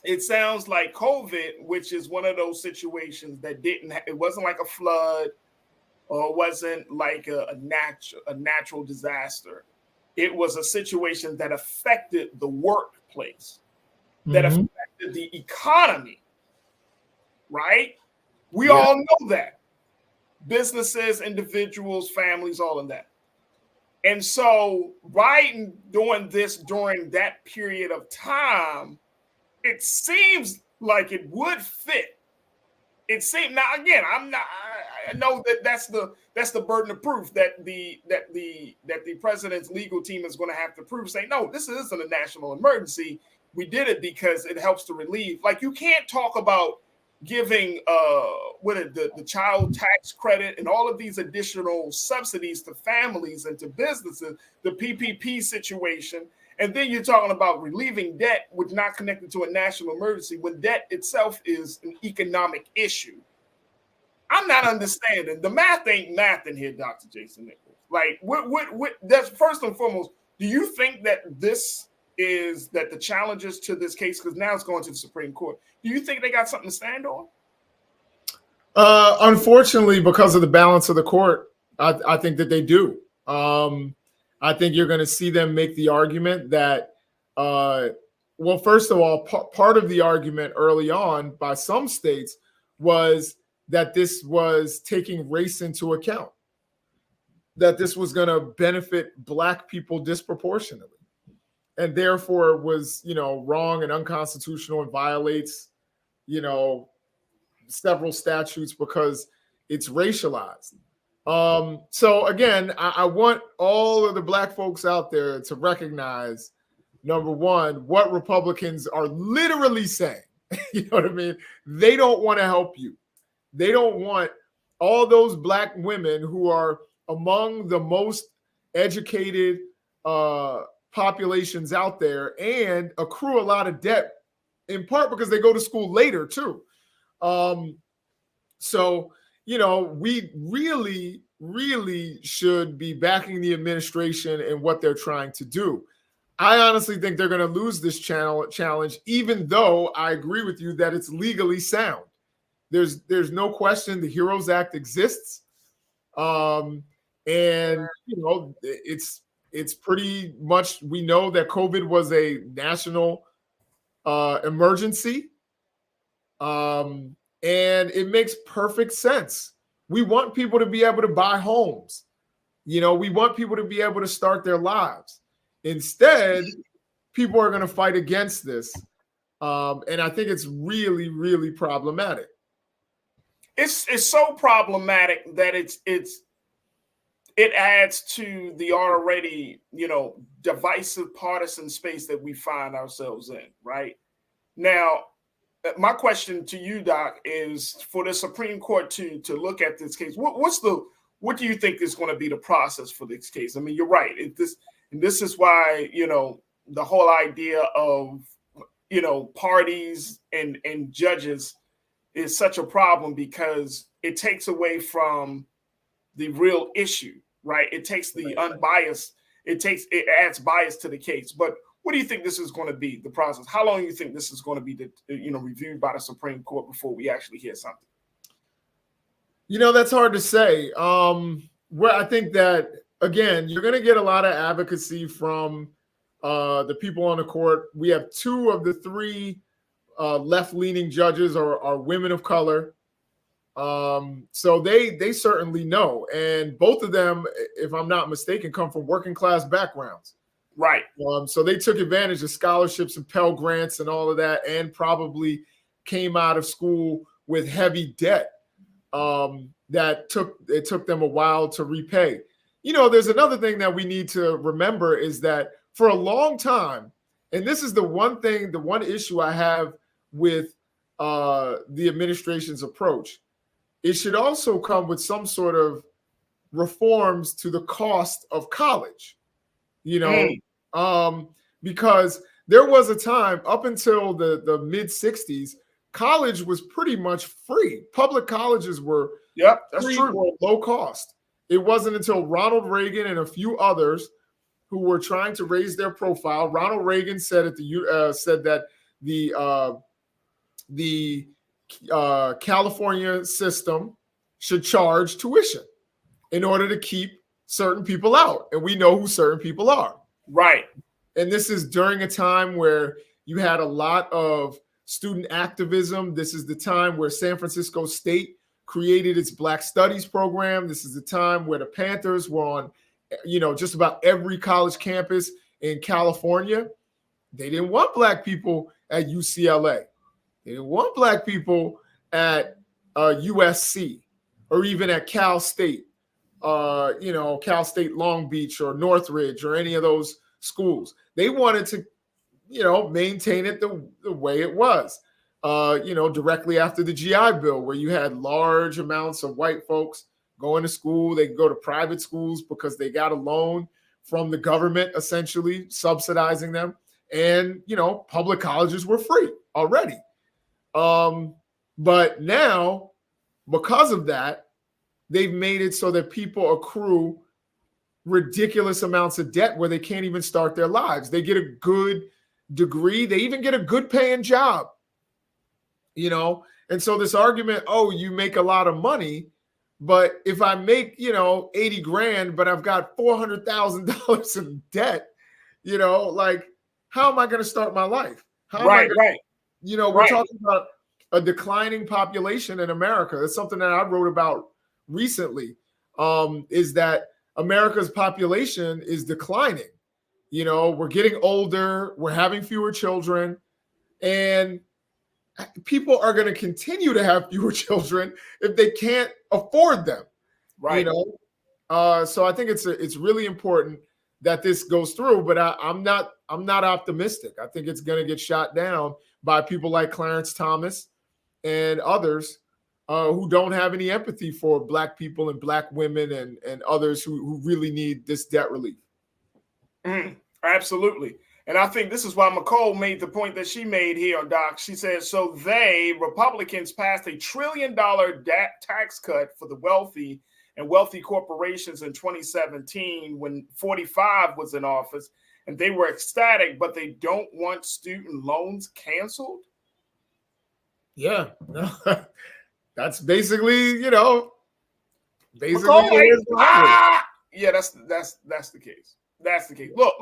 It sounds like COVID, which is one of those situations that it wasn't like a flood or it wasn't like a natural disaster. It was a situation that affected the workplace, that affected the economy, right? We all know that. Businesses, individuals, families, all of that. And so Biden doing this during that period of time, it seems like it would fit. It seems, now again, I know that that's the burden of proof that the president's legal team is going to have to prove, say, no, this isn't a national emergency. We did it because it helps to relieve. Like, you can't talk about giving the child tax credit and all of these additional subsidies to families and to businesses, the PPP situation, and then you're talking about relieving debt, which not connected to a national emergency, when debt itself is an economic issue. I'm not understanding. The math ain't math in here, Dr. Jason Nichols. Like, what that's first and foremost, do you think that the challenges to this case, because now it's going to the Supreme Court, do you think they got something to stand on? Unfortunately, because of the balance of the court, I think that they do. I think you're going to see them make the argument that, well, first of all, part of the argument early on by some states was that this was taking race into account, that this was going to benefit Black people disproportionately, and therefore was, wrong and unconstitutional and violates, several statutes because it's racialized. So again, I want all of the Black folks out there to recognize, number one, what Republicans are literally saying. You know what I mean? They don't want to help you. They don't want all those Black women who are among the most educated populations out there and accrue a lot of debt, in part because they go to school later too. So, we really, really should be backing the administration and what they're trying to do. I honestly think they're going to lose this challenge, even though I agree with you that it's legally sound. There's no question the HEROES Act exists. And, it's pretty much, we know that COVID was a national emergency. And it makes perfect sense. We want people to be able to buy homes. We want people to be able to start their lives. Instead, people are going to fight against this. And I think it's really, really problematic. It's so problematic that it adds to the already, divisive partisan space that we find ourselves in, right? Now, my question to you, Doc, is for the Supreme Court to look at this case. What do you think is going to be the process for this case? I mean, you're right. This is why, the whole idea of, parties and judges is such a problem, because it takes away from the real issue, right? It takes the unbiased, it adds bias to the case. But what do you think this is going to be, the process? How long do you think this is going to be, reviewed by the Supreme Court before we actually hear something? That's hard to say. I think that, again, you're going to get a lot of advocacy from the people on the court. We have 2 of the 3 left-leaning judges are women of color. So they certainly know. And both of them, if I'm not mistaken, come from working class backgrounds. Right. So they took advantage of scholarships and Pell Grants and all of that, and probably came out of school with heavy debt that took them a while to repay. There's another thing that we need to remember is that for a long time, and this is the one issue I have with the administration's approach, it should also come with some sort of reforms to the cost of college. Because there was a time up until the mid 60s, college was pretty much free. Public colleges were free or low cost. It wasn't until Ronald Reagan and a few others who were trying to raise their profile. Ronald Reagan said that the California system should charge tuition in order to keep certain people out. And we know who certain people are. Right. And this is during a time where you had a lot of student activism. This is the time where San Francisco State created its Black Studies program. This is the time where the Panthers were on, just about every college campus in California. They didn't want Black people at UCLA. They didn't want Black people at USC or even at Cal State, Cal State Long Beach or Northridge or any of those schools. They wanted to, maintain it the way it was. directly after the GI Bill, where you had large amounts of white folks going to school. They could go to private schools because they got a loan from the government, essentially subsidizing them. And, public colleges were free already. But now, because of that, they've made it so that people accrue ridiculous amounts of debt where they can't even start their lives. They get a good degree. They even get a good paying job, And so this argument, you make a lot of money, but if I make, 80 grand, but I've got $400,000 in debt, how am I going to start my life? Right. We're talking about a declining population in America. That's something that I wrote about recently, is that America's population is declining. We're getting older, we're having fewer children, and people are going to continue to have fewer children if they can't afford them. Right. So I think it's really important that this goes through, but I'm not optimistic. I think it's going to get shot down by people like Clarence Thomas and others who don't have any empathy for Black people and Black women and others who really need this debt relief. Absolutely. And I think this is why McCall made the point that she made here, Doc. She says, so Republicans passed $1 trillion tax cut for the wealthy and wealthy corporations in 2017 when 45 was in office, and they were ecstatic, but they don't want student loans canceled. Yeah, no, that's basically, basically. Yeah, that's the case. That's the case. Look,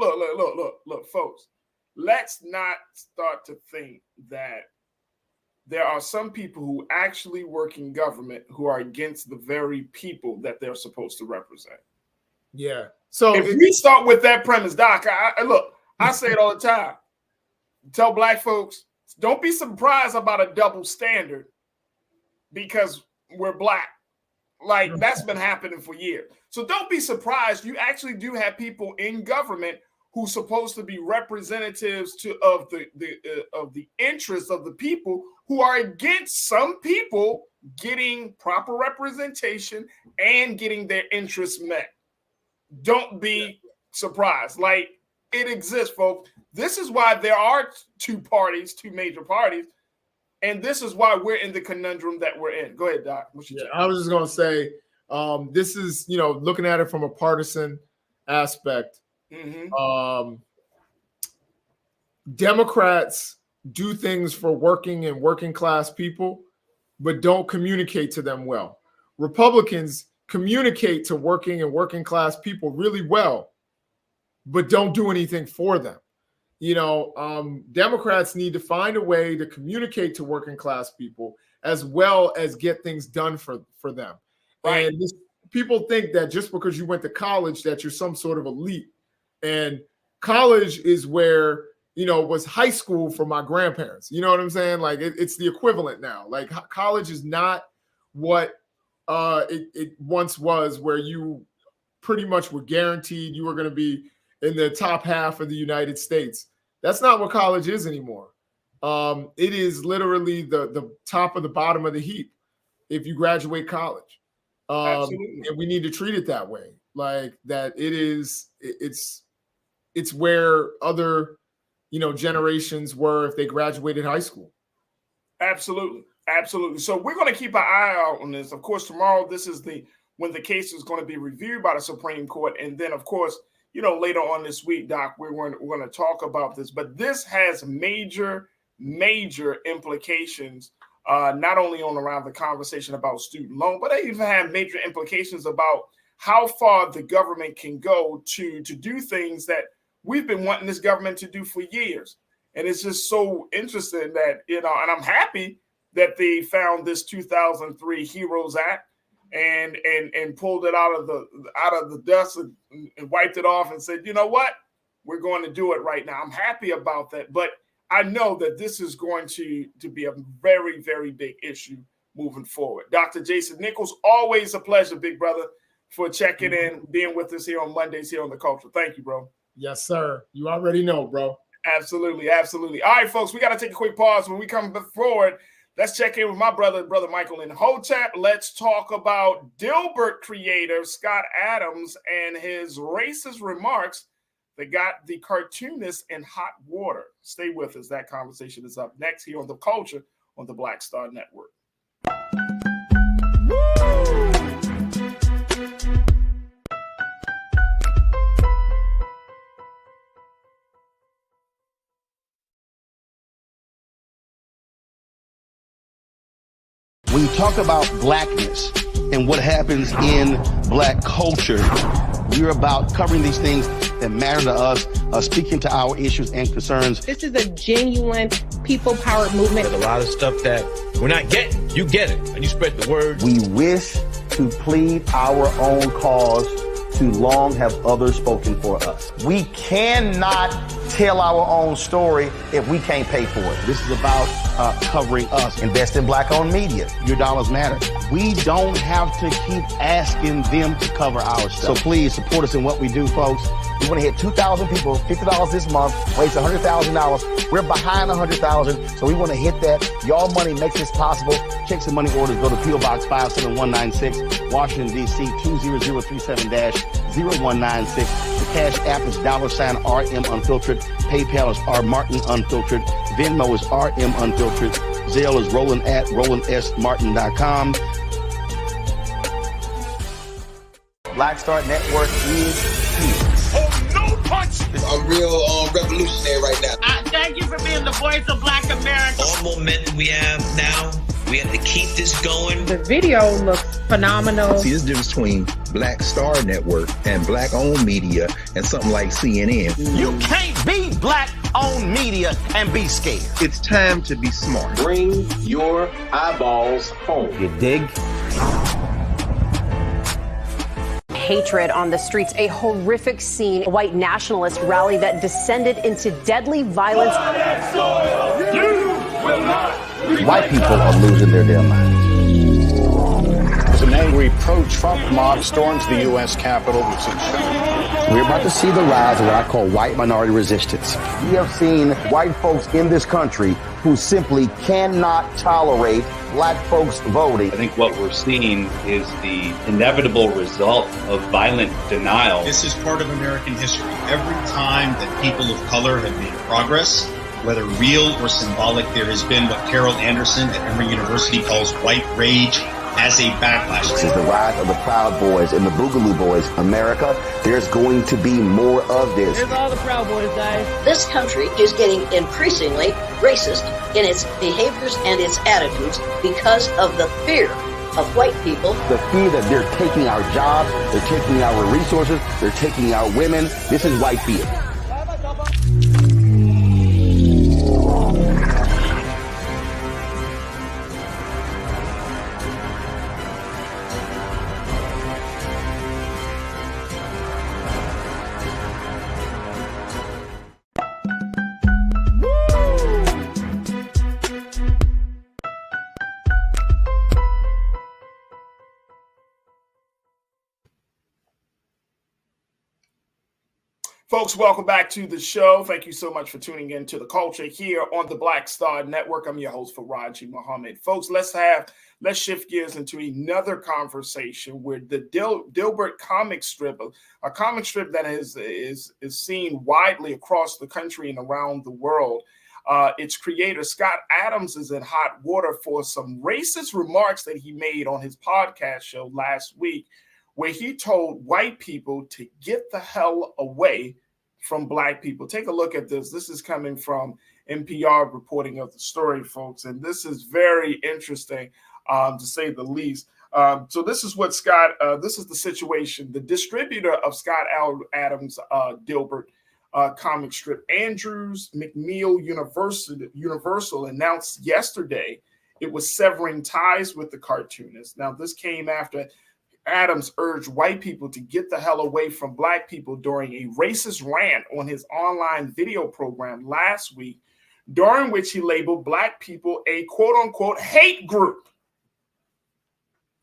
folks. Let's not start to think that there are some people who actually work in government who are against the very people that they're supposed to represent. Yeah. So if we start with that premise, Doc, I say it all the time. Tell Black folks, don't be surprised about a double standard because we're Black. Like, that's been happening for years. So don't be surprised. You actually do have people in government who's supposed to be representatives of the interests of the people who are against some people getting proper representation and getting their interests met. Don't be surprised. Like, it exists, folks. This is why there are two major parties. And this is why we're in the conundrum that we're in. Go ahead, Doc. I was just going to say, this is, looking at it from a partisan aspect. Mm-hmm. Democrats do things for working and working class people, but don't communicate to them well. Republicans communicate to working and working class people really well, but don't do anything for them. Democrats need to find a way to communicate to working class people as well as get things done for them. Right. And people think that just because you went to college that you're some sort of elite. And college is where, was high school for my grandparents. You know what I'm saying? Like it's the equivalent now. Like college is not what it once was, where you pretty much were guaranteed you were going to be in the top half of the United States. That's not what college is anymore. It is literally the top of the bottom of the heap if you graduate college. And we need to treat it that way. Like that it's where other, generations were if they graduated high school. Absolutely. So we're going to keep our eye out on this. Of course, tomorrow, this is when the case is going to be reviewed by the Supreme Court. And then, of course, later on this week, Doc, we're going to talk about this, but this has major implications, not only around the conversation about student loan, but they even have major implications about how far the government can go to do things that we've been wanting this government to do for years. And it's just so interesting that, and I'm happy that they found this 2003 HEROES Act and pulled it out of the dust and wiped it off and said, you know what, we're going to do it right now. I'm happy about that, but I know that this is going to be a very, very big issue moving forward. Dr. Jason Nichols, always a pleasure, big brother, for checking in, being with us here on Mondays here on The Culture. Thank you, bro. Yes, sir. You already know, bro. Absolutely, absolutely. All right, folks, we got to take a quick pause. When we come forward, let's check in with my brother Michael in Hotep. Let's talk about Dilbert creator Scott Adams and his racist remarks that got the cartoonist in hot water. Stay with us. That conversation is up next here on The Culture on the Black Star Network. When you talk about blackness and what happens in black culture, we're about covering these things that matter to us, speaking to our issues and concerns. This is a genuine people-powered movement. There's a lot of stuff that we're not getting. You get it, and you spread the word. We wish to plead our own cause. Too long have others spoken for us. We cannot tell our own story if we can't pay for it. This is about covering us. Invest in black-owned media. Your dollars matter. We don't have to keep asking them to cover our stuff. So please support us in what we do, folks. We want to hit 2,000 people, $50 this month, raise $100,000. We're behind 100,000, so we want to hit that. Y'all money makes this possible. Checks and money orders go to P.O. Box 57196, Washington, D.C. 20037-0196. The Cash App is $RM Unfiltered. PayPal is R Martin Unfiltered. Venmo is RM Unfiltered. Zelle is Roland@RolandSMartin.com. Black Star Network is here. Oh, no punch! I'm real revolutionary right now. Thank you for being the voice of Black America. All momentum we have now, we have to keep this going. The video looks phenomenal. See, there's a difference between Black Star Network and black-owned media and something like CNN. You can't be black-owned media and be scared. It's time to be smart. Bring your eyeballs home. You dig? Hatred on the streets, a horrific scene, a white nationalist rally that descended into deadly violence. White people are losing their damn minds. An angry pro-Trump mob storms the U.S. Capitol. We're about to see the rise of what I call white minority resistance. We have seen white folks in this country who simply cannot tolerate black folks voting. I think what we're seeing is the inevitable result of violent denial. This is part of American history. Every time that people of color have made progress, whether real or symbolic, there has been what Carol Anderson at Emory University calls white rage as a backlash. This is the rise of the Proud Boys and the Boogaloo Boys. America, there's going to be more of this. There's all the Proud Boys, guys. This country is getting increasingly racist in its behaviors and its attitudes because of the fear of white people. The fear that they're taking our jobs, they're taking our resources, they're taking our women. This is white fear. Folks, welcome back to the show. Thank you so much for tuning in to The Culture here on the Black Star Network. I'm your host, Farajii Muhammad. Folks, let's shift gears into another conversation where the Dilbert comic strip, a comic strip that is seen widely across the country and around the world. Its creator, Scott Adams, is in hot water for some racist remarks that he made on his podcast show last week, where he told white people to get the hell away from black people. Take a look at this. This is coming from NPR reporting of the story, folks. And this is very interesting, to say the least. So this is what this is the situation. The distributor of Scott Adams' Dilbert comic strip, Andrews McNeil Universal, announced yesterday it was severing ties with the cartoonist. Now, this came after Adams urged white people to get the hell away from black people during a racist rant on his online video program last week, during which he labeled black people a quote-unquote hate group.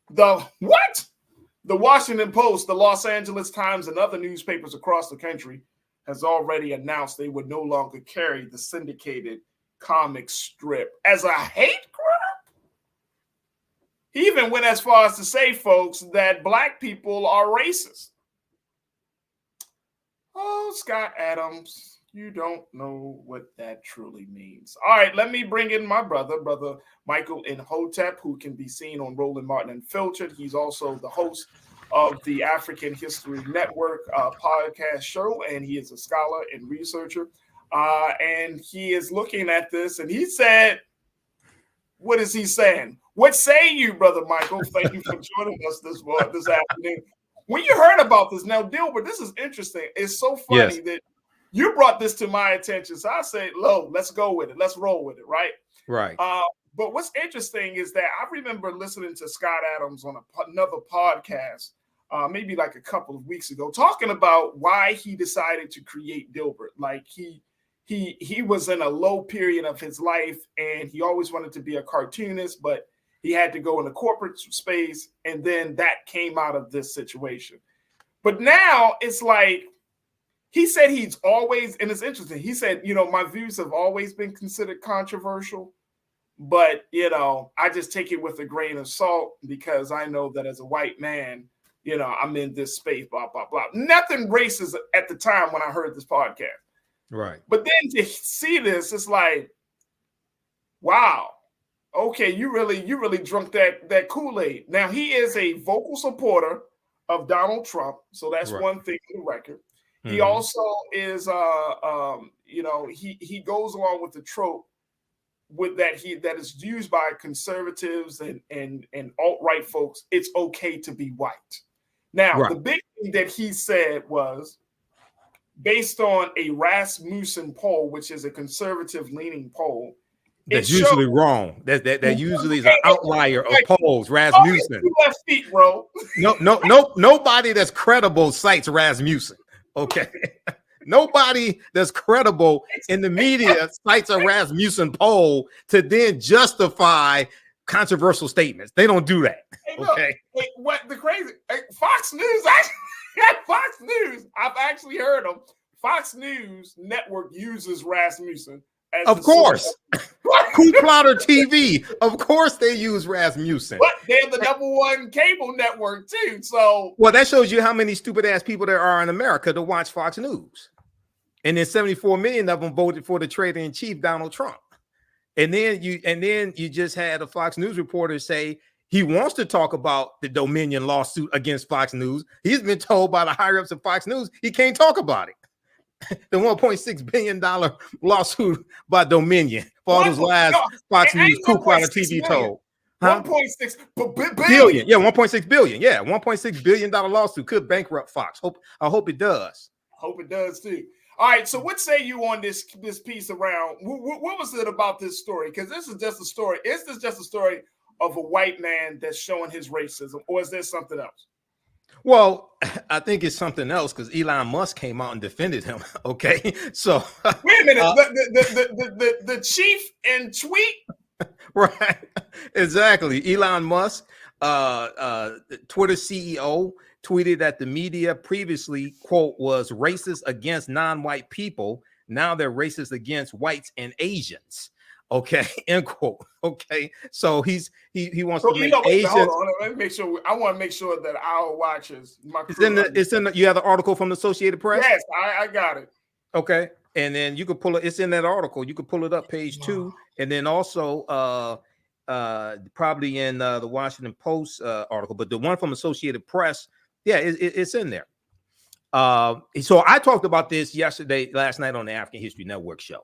The Washington Post, the Los Angeles Times, and other newspapers across the country has already announced they would no longer carry the syndicated comic strip as a hate crime. He even went as far as to say, folks, that black people are racist. Oh, Scott Adams, you don't know what that truly means. All right, let me bring in my brother Michael Imhotep, who can be seen on Roland Martin Unfiltered. He's also the host of the African History Network podcast show, and he is a scholar and researcher. And he is looking at this, and he said, what is he saying? What say you, Brother Michael? Thank you for joining us this afternoon. When you heard about this, now, Dilbert, this is interesting. It's so funny that you brought this to my attention. So I said, let's go with it. Let's roll with it, right? Right. But what's interesting is that I remember listening to Scott Adams on another podcast, maybe like a couple of weeks ago, talking about why he decided to create Dilbert. Like he was in a low period of his life, and he always wanted to be a cartoonist, but he had to go in the corporate space, and then that came out of this situation. But now it's like, he said he's always, and it's interesting, he said, my views have always been considered controversial, but, I just take it with a grain of salt because I know that as a white man, I'm in this space, blah, blah, blah. Nothing racist at the time when I heard this podcast. Right. But then to see this, it's like, wow. Okay, you really drunk that Kool-Aid. Now, he is a vocal supporter of Donald Trump, so that's one thing on the record. Mm-hmm. He also is, he goes along with the trope with that is used by conservatives and alt-right folks. It's okay to be white. Now, the big thing that he said was, based on a Rasmussen poll, which is a conservative-leaning poll, that's usually wrong. That usually is an outlier of polls. Rasmussen. Left feet, bro. Nobody that's credible cites Rasmussen. Okay. Nobody that's credible in the media cites a Rasmussen poll to then justify controversial statements. They don't do that. Okay. What the crazy? Fox News. Fox News. I've actually heard them. Fox News Network uses Rasmussen. Of course. Coup Plotter TV. Of course they use Rasmussen. But they're the #1 cable network too. So that shows you how many stupid ass people there are in America to watch Fox News. And then 74 million of them voted for the traitor-in-chief, Donald Trump. And then you just had a Fox News reporter say he wants to talk about the Dominion lawsuit against Fox News. He's been told by the higher ups of Fox News he can't talk about it. The $1.6 billion lawsuit by Dominion for all those lies Fox News, Coup Plotter TV told. 1.6 billion. Yeah, 1.6 billion. Yeah, $1.6 billion lawsuit could bankrupt Fox. I hope it does. Hope it does too. All right, so what say you on this piece around? What was it about this story? Because this is just a story. Is this just a story of a white man that's showing his racism, or is there something else? Well, I think it's something else because Elon Musk came out and defended him. Okay, so wait a minute, the chief in tweet, right? Exactly. Elon Musk, Twitter CEO, tweeted that the media previously, quote, was racist against non-white people. Now they're racist against whites and Asians. Okay, end quote. Okay, so he wants to make Asians. Hold on, let me make sure. I want to make sure that our watchers. It's in the. You have the article from the Associated Press. Yes, I got it. Okay, and then you can pull it. It's in that article. You can pull it up, page 2, and then also probably in the Washington Post article, but the one from Associated Press, yeah, it's in there. So I talked about this last night on the African History Network show.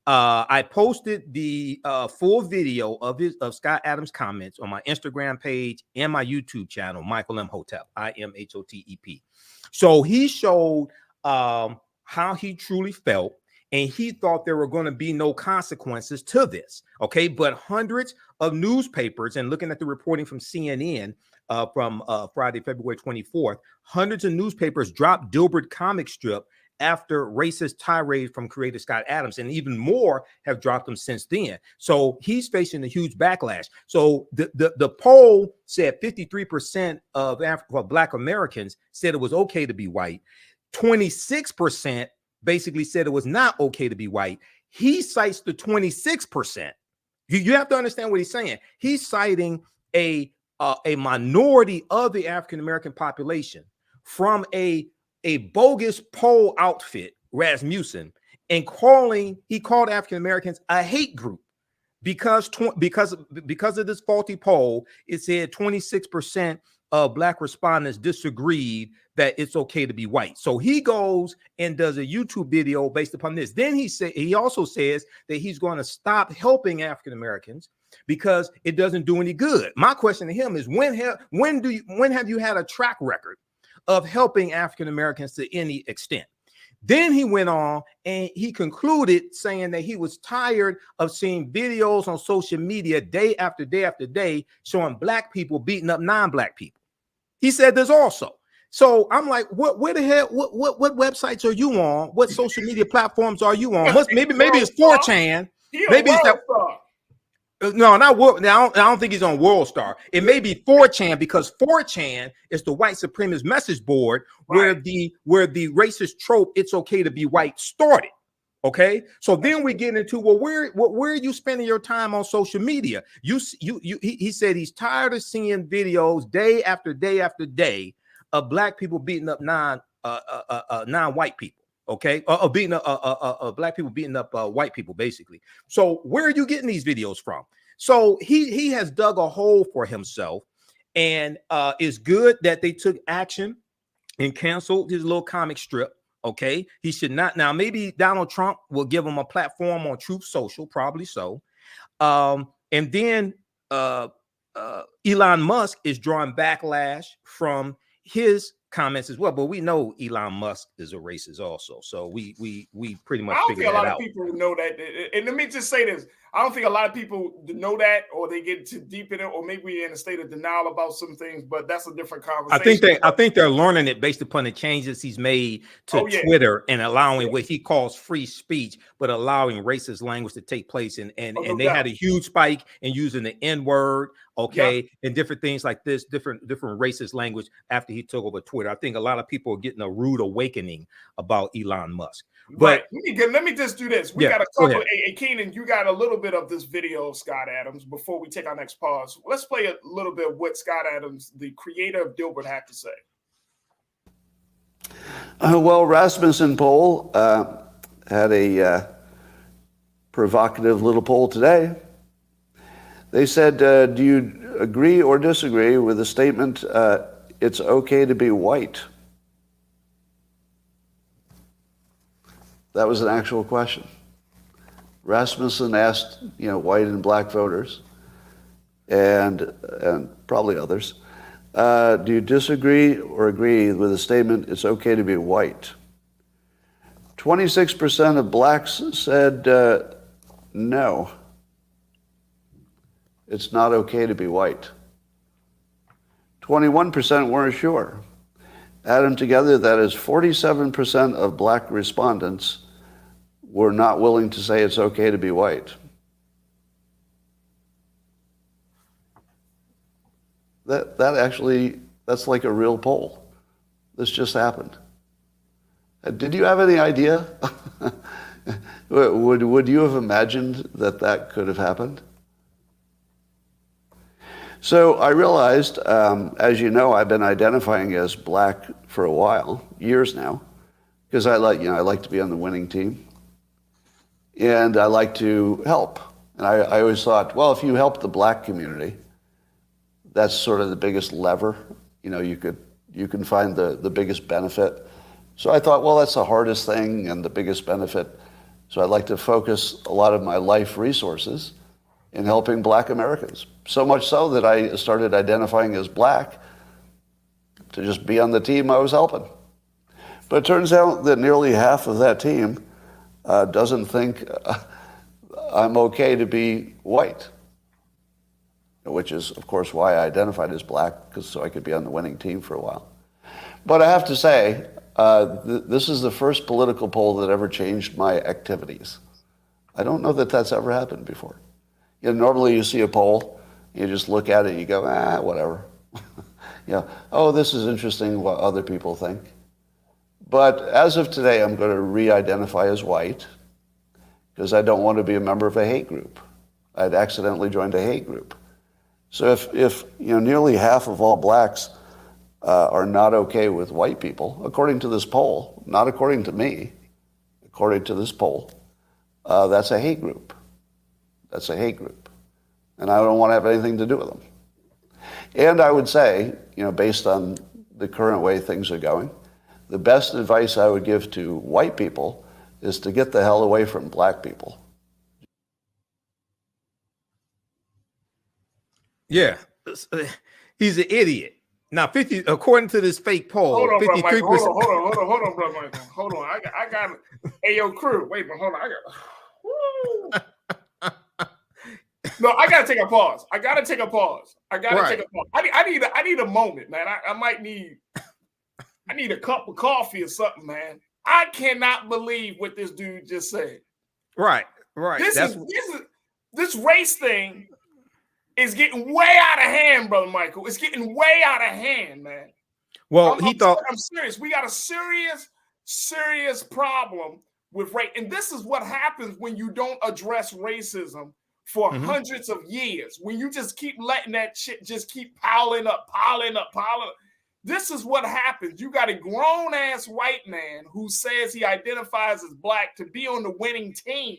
I posted the full video of Scott Adams' comments on my Instagram page and my YouTube channel, Michael Imhotep, IMHOTEP. So he showed how he truly felt, and he thought there were going to be no consequences to this. Okay, but hundreds of newspapers, and looking at the reporting from CNN from Friday, February 24th, hundreds of newspapers dropped Dilbert comic strip after racist tirade from creator Scott Adams, and even more have dropped them since then. So he's facing a huge backlash. So the poll said 53% of Black Americans said it was okay to be white. 26% basically said it was not okay to be white. He cites the 26%. You have to understand what he's saying. He's citing a minority of the African-American population from a bogus poll outfit, Rasmussen, and he called African-Americans a hate group because of this faulty poll. It said 26% of Black respondents disagreed that it's okay to be white. So he goes and does a YouTube video based upon this. Then he also says that he's going to stop helping African Americans because it doesn't do any good. My question to him is, when have you had a track record of helping African Americans to any extent? Then he went on and he concluded saying that he was tired of seeing videos on social media day after day after day showing Black people beating up non-Black people. He said this also. So I'm like, where the hell, what websites are you on? What social media platforms are you on? Maybe it's 4chan. Maybe it's that. No, not World. I don't think he's on World Star. It may be 4chan, because 4chan is the white supremacist message board where the racist trope "it's okay to be white" started. Okay, so then we get into, well, where are you spending your time on social media? He said he's tired of seeing videos day after day after day of Black people beating up non-white people. Okay, beating up Black people beating up white people, basically. So where are you getting these videos from? So he has dug a hole for himself, and it's good that they took action and canceled his little comic strip. Okay, he should not. Now, maybe Donald Trump will give him a platform on Truth Social, probably so. And then Elon Musk is drawing backlash from his comments as well. But we know Elon Musk is a racist also, so we pretty much figured that out. I don't think a lot of people know that. And let me just say this: I don't think a lot of people know that, or they get too deep in it, or maybe we're in a state of denial about some things. But that's a different conversation. I think they're learning it based upon the changes he's made to Twitter and allowing what he calls free speech, but allowing racist language to take place. And they had a huge spike in using the N-word, and different things like this, different racist language after he took over Twitter. I think a lot of people are getting a rude awakening about Elon Musk. But let me just do this. We got a couple. Hey, Keenan, you got a little bit of this video of Scott Adams before we take our next pause. Let's play a little bit of what Scott Adams, the creator of Dilbert, had to say. Well, Rasmussen poll had a provocative little poll today. They said, do you agree or disagree with the statement, it's okay to be white? That was an actual question. Rasmussen asked, white and Black voters, and probably others, do you disagree or agree with the statement, it's okay to be white? 26% of Blacks said no. It's not okay to be white. 21% weren't sure. Add them together, that is 47% of Black respondents were not willing to say it's okay to be white. That's like a real poll. This just happened. Did you have any idea? Would you have imagined that could have happened? So I realized, as you know, I've been identifying as Black for a while, years now, because I like to be on the winning team, and I like to help. And I always thought, well, if you help the Black community, that's sort of the biggest lever. You can find the biggest benefit. So I thought, well, that's the hardest thing and the biggest benefit. So I'd like to focus a lot of my life resources in helping Black Americans. So much so that I started identifying as Black to just be on the team I was helping. But it turns out that nearly half of that team doesn't think I'm okay to be white, which is, of course, why I identified as Black, so I could be on the winning team for a while. But I have to say, this is the first political poll that ever changed my activities. I don't know that that's ever happened before. Normally you see a poll, you just look at it and you go, whatever. Oh, this is interesting what other people think. But as of today, I'm going to re-identify as white because I don't want to be a member of a hate group. I'd accidentally joined a hate group. So if nearly half of all blacks are not okay with white people, according to this poll, not according to me, according to this poll, that's a hate group. That's a hate group. And I don't want to have anything to do with them. And I would say, based on the current way things are going, the best advice I would give to white people is to get the hell away from black people. Yeah, he's an idiot. Now, according to this fake poll, hold on, 53%. Hold on, brother Michael. Hold on. I got hey, yo, crew. Wait, but hold on. No, I gotta take a pause. I gotta take a pause. I need a moment, man. I need a cup of coffee or something, man. I cannot believe what this dude just said. Right. This race thing is getting way out of hand, brother Michael. It's getting way out of hand, man. Well, I'm serious. We got a serious problem with race. And this is what happens when you don't address racism for hundreds of years. When you just keep letting that shit just keep piling up. This is what happens. You got a grown-ass white man who says he identifies as black to be on the winning team.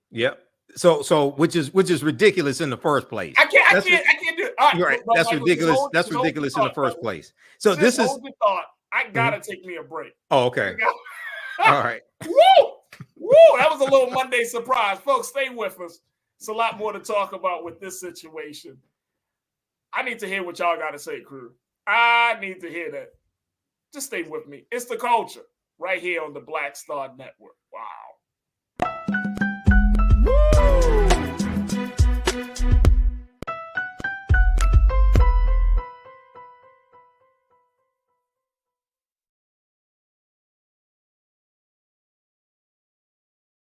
Yep. So which is ridiculous in the first place. I can't do it. All right, right. That's ridiculous. That's ridiculous in the first place. So this is thought. I gotta take me a break. Oh, okay. All right. Woo! That was a little Monday surprise. Folks, stay with us. It's a lot more to talk about with this situation. I need to hear what y'all got to say, crew. I need to hear that. Just stay with me. It's the culture right here on the Black Star Network. Wow.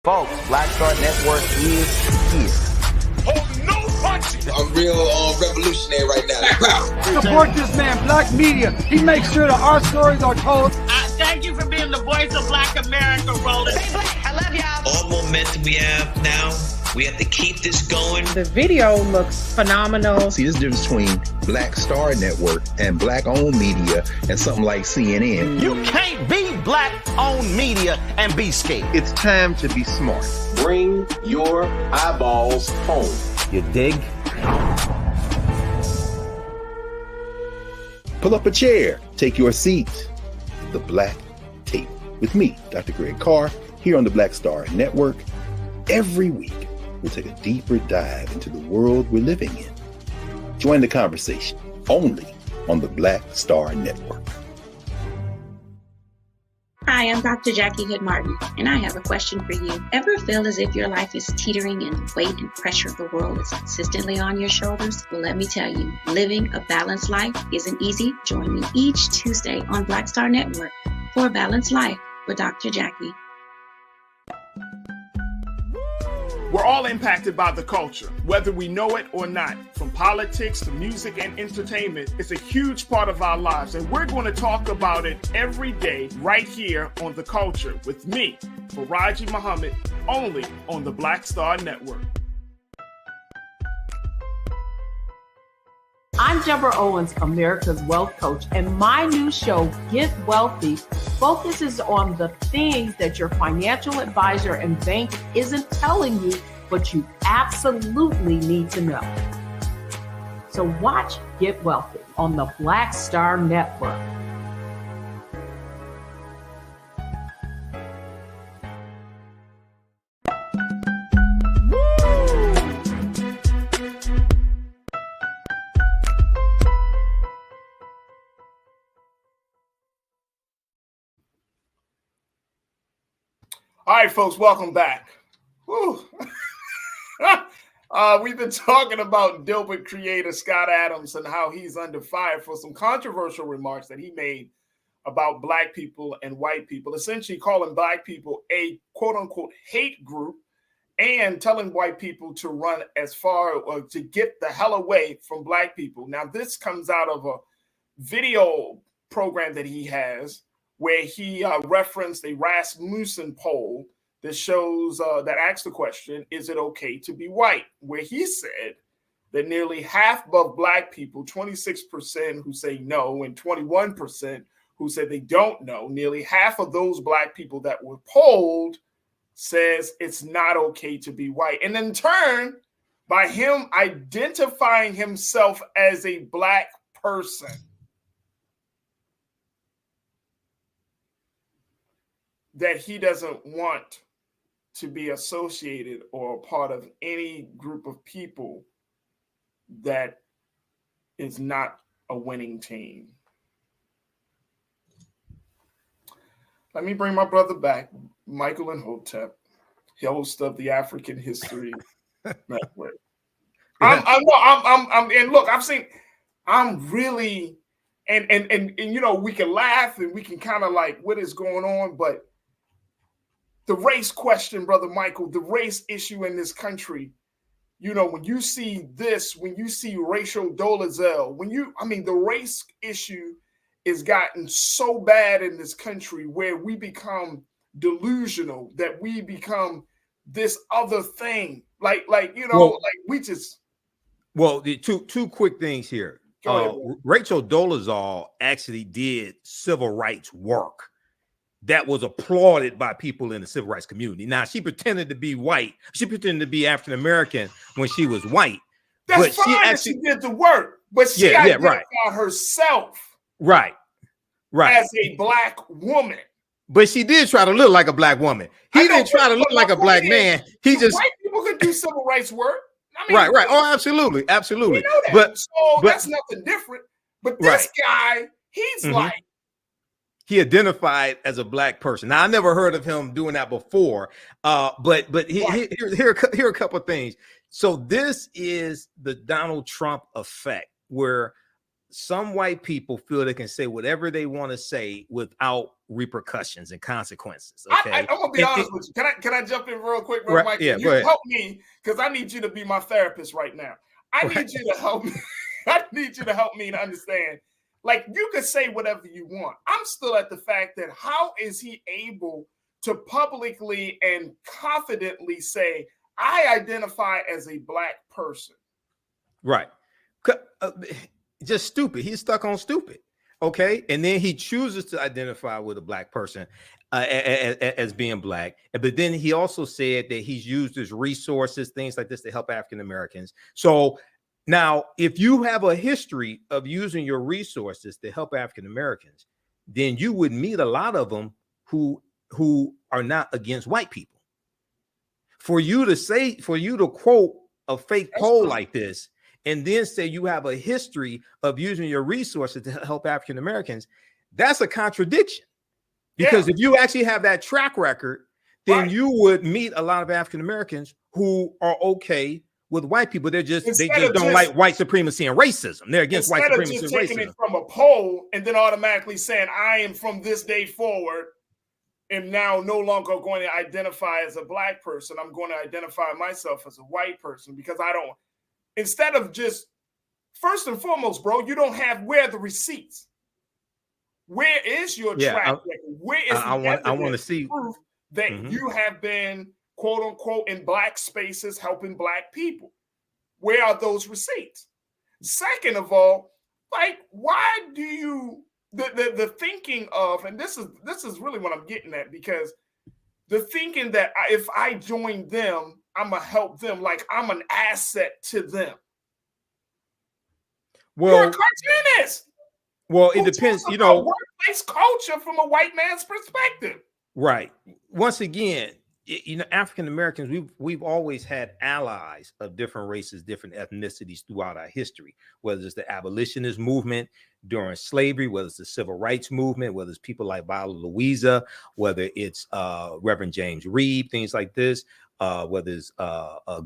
Folks, Black Star Network is here. Oh, no punches! I'm real revolutionary right now. Support this man, Black Media. He makes sure that our stories are told. Thank you for being the voice of Black America, Roland. Stay black. I love y'all. All momentum we have now, we have to keep this going. The video looks phenomenal. See, there's a difference between Black Star Network and black-owned media and something like CNN. You can't be black-owned media and be scared. It's time to be smart. Bring your eyeballs home. You dig? Pull up a chair. Take your seat. The Black Tape. With me, Dr. Greg Carr, here on the Black Star Network. Every week, we'll take a deeper dive into the world we're living in. Join the conversation only on the Black Star Network. Hi, I'm Dr. Jackie Hood Martin, and I have a question for you. Ever feel as if your life is teetering and the weight and pressure of the world is consistently on your shoulders? Well, let me tell you, living a balanced life isn't easy. Join me each Tuesday on Black Star Network for a Balanced Life with Dr. Jackie. We're all impacted by the culture, whether we know it or not. From politics to music and entertainment, it's a huge part of our lives, and we're going to talk about it every day right here on The Culture with me, Farajii Muhammad, only on the Black Star Network. I'm Deborah Owens, America's Wealth Coach, and my new show, Get Wealthy, focuses on the things that your financial advisor and bank isn't telling you, but you absolutely need to know. So watch Get Wealthy on the Black Star Network. All right, folks, welcome back. We've been talking about Dilbert creator Scott Adams and how he's under fire for some controversial remarks that he made about black people and white people, essentially calling black people a quote-unquote hate group and telling white people to run as far or to get the hell away from black people. Now, this comes out of a video program that he has where he referenced a Rasmussen poll that shows that asks the question, is it okay to be white? Where he said that nearly half of Black people, 26% who say no, and 21% who said they don't know, nearly half of those Black people that were polled says it's not okay to be white. And in turn, by him identifying himself as a Black person, that he doesn't want to be associated or a part of any group of people that is not a winning team. Let me bring my brother back, Michael Imhotep, host of the African History Network. And look, I'm really, and you know, we can laugh and we can kind of like, what is going on? But the race question, brother Michael, the race issue in this country, you know, when you see this, when you see racial dolezal, the race issue is gotten so bad in this country where we become delusional, that we become this other thing. Like we just. Well, the two quick things here. Rachel Dolezal actually did civil rights work that was applauded by people in the civil rights community. Now, she pretended to be white. She pretended to be African American when she was white. That's fine. She did the work, but she identified herself. Right. As a Black woman. But she did try to look like a Black woman. He didn't try to look like a Black man. He just white people could do civil rights work. Right. Oh, absolutely. We know that. But that's nothing different. But this guy, he's like, he identified as a Black person. Now, I never heard of him doing that before. But here are a couple of things. So this is the Donald Trump effect, where some white people feel they can say whatever they want to say without repercussions and consequences. Okay, I'm gonna be honest with you. Can I jump in real quick, bro, Mike? Yeah, you help me, because I need you to be my therapist right now. I need you to help me. I need you to help me to understand. Like, you could say whatever you want. I'm still at the fact that how is he able to publicly and confidently say, I identify as a Black person? Right. Just stupid. He's stuck on stupid. Okay. And then he chooses to identify with a Black person as being Black. But then he also said that he's used his resources, things like this, to help African Americans. So now, if you have a history of using your resources to help African Americans, then you would meet a lot of them who are not against white people. For you to quote a fake poll like this, and then say you have a history of using your resources to help African Americans, that's a contradiction. Because if you actually have that track record, then you would meet a lot of African Americans who are okay with white people. They just don't like white supremacy and racism. They're against white supremacy and racism. Instead of just taking it from a poll and then automatically saying, I am from this day forward, am now no longer going to identify as a Black person. I'm going to identify myself as a white person because I don't. Instead of just, first and foremost, bro, you don't have, where are the receipts? Where is your track record? Where is I want to see proof that you have been, quote unquote, in Black spaces helping Black people? Where are those receipts? Second of all, like, why do you the thinking of, and this is really what I'm getting at, because the thinking that if I join them, I'm gonna help them, like I'm an asset to them. Well, you're a cartoonist. Well, it depends, you know, workplace culture from a white man's perspective. Right. Once again, you know, African Americans, we've always had allies of different races, different ethnicities throughout our history, whether it's the abolitionist movement during slavery, whether it's the civil rights movement, whether it's people like Viola Louisa, whether it's Reverend James Reeb, things like this, whether it's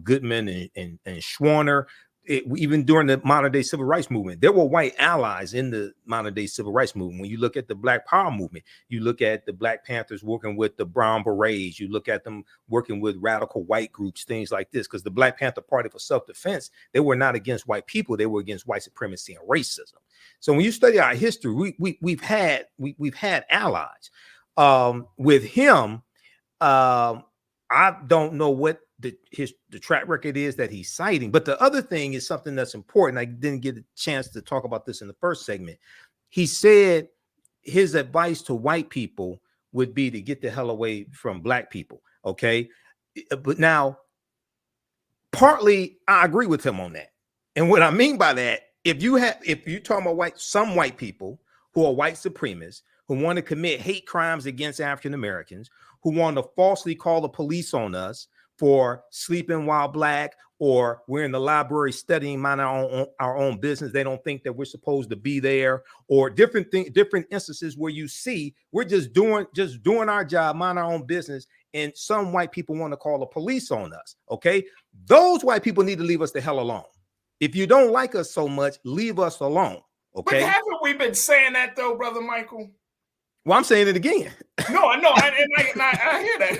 Goodman and Schwerner. Even during the modern day civil rights movement, there were white allies in the modern day civil rights movement. When you look at the Black Power movement, you look at the Black Panthers working with the Brown Berets, you look at them working with radical white groups, things like this, because the Black Panther Party for Self-Defense, they were not against white people, they were against white supremacy and racism. So when you study our history, we've had allies. With him, I don't know what the track record is that he's citing. But the other thing is something that's important. I didn't get a chance to talk about this in the first segment. He said his advice to white people would be to get the hell away from black people. Okay. But now, partly I agree with him on that. And what I mean by that, if you're talking about some white people who are white supremacists, who want to commit hate crimes against African Americans, who want to falsely call the police on us for sleeping while black, or we're in the library studying, mind our own business. They don't think that we're supposed to be there, or different instances where you see we're just doing our job, mind our own business, and some white people want to call the police on us. Okay, those white people need to leave us the hell alone. If you don't like us so much, leave us alone. Okay. But haven't we been saying that though, Brother Michael? Well, I'm saying it again. No, I know, I hear that.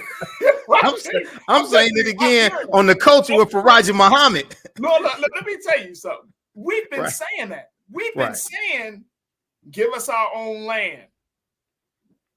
I'm saying it again on the culture with Farajii Muhammad. No, let me tell you something. We've been saying that. We've been saying, give us our own land.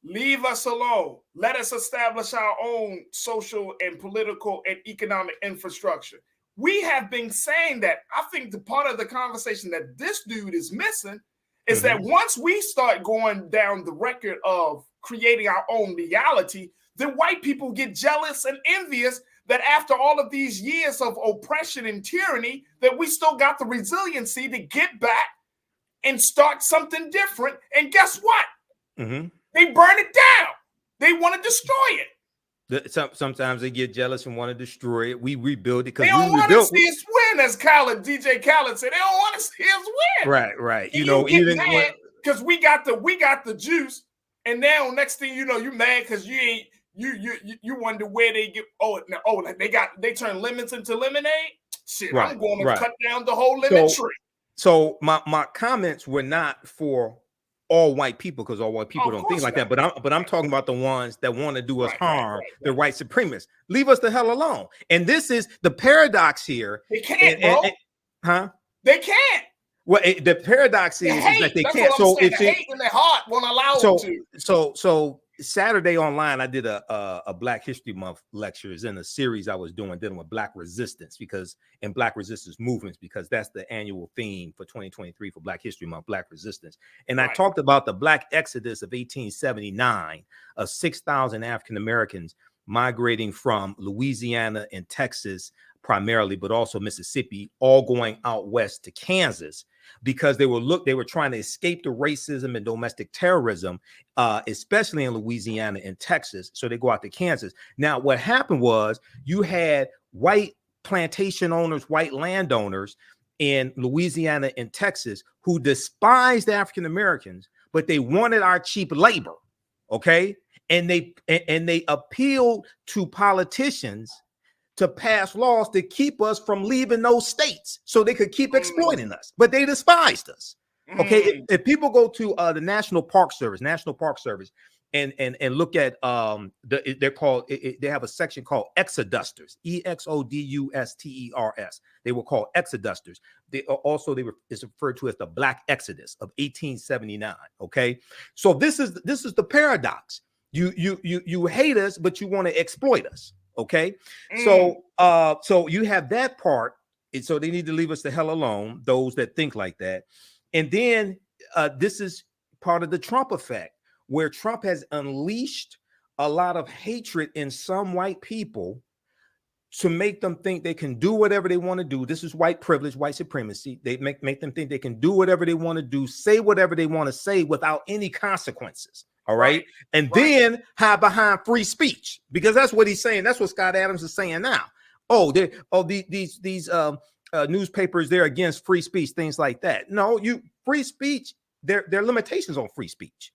Leave us alone. Let us establish our own social and political and economic infrastructure. We have been saying that. I think the part of the conversation that this dude is missing is that once we start going down the record of creating our own reality, then white people get jealous and envious that after all of these years of oppression and tyranny, that we still got the resiliency to get back and start something different. And guess what? They burn it down. They want to destroy it. Sometimes they get jealous and want to destroy it. We rebuild it because they don't want to see us win, as DJ Khaled said. They don't want to see us win. Right. And even because we got the juice, and now next thing you know, you mad because you wonder where they get. They turn lemons into lemonade. Shit, I'm going to cut down the whole lemon tree. So my comments were not for all white people, because all white people don't think like that. But I'm talking about the ones that want to do us harm, the white supremacists. Leave us the hell alone. And this is the paradox here. They can't, bro. They can't. Well, the paradox is that they can't. So it's the hate in their heart won't allow them to. So Saturday online, I did a Black History Month lectures in a series I was dealing with Black resistance, and Black resistance movements, because that's the annual theme for 2023 for Black History Month, Black resistance. And I talked about the Black Exodus of 1879 of 6,000 African Americans migrating from Louisiana and Texas primarily, but also Mississippi, all going out west to Kansas, because they were trying to escape the racism and domestic terrorism, especially in Louisiana and Texas. So they go out to Kansas. Now, what happened was you had white plantation owners, white landowners in Louisiana and Texas who despised African Americans, but they wanted our cheap labor. Okay. And they appealed to politicians to pass laws to keep us from leaving those states so they could keep exploiting us, but they despised us. Okay. If people go to the National Park Service, and look at they're called, they have a section called Exodusters, EXODUSTERS. They were called Exodusters. It's referred to as the Black Exodus of 1879. Okay. So this is the paradox. You hate us, but you want to exploit us. Okay. So you have that part. And so they need to leave us the hell alone, those that think like that. And then this is part of the Trump effect, where Trump has unleashed a lot of hatred in some white people to make them think they can do whatever they want to do. This is white privilege, white supremacy. They make them think they can do whatever they want to do, say whatever they want to say without any consequences. All right. And then hide behind free speech, because that's what he's saying. That's what Scott Adams is saying now. These newspapers, they're against free speech, things like that. No, free speech, there are limitations on free speech.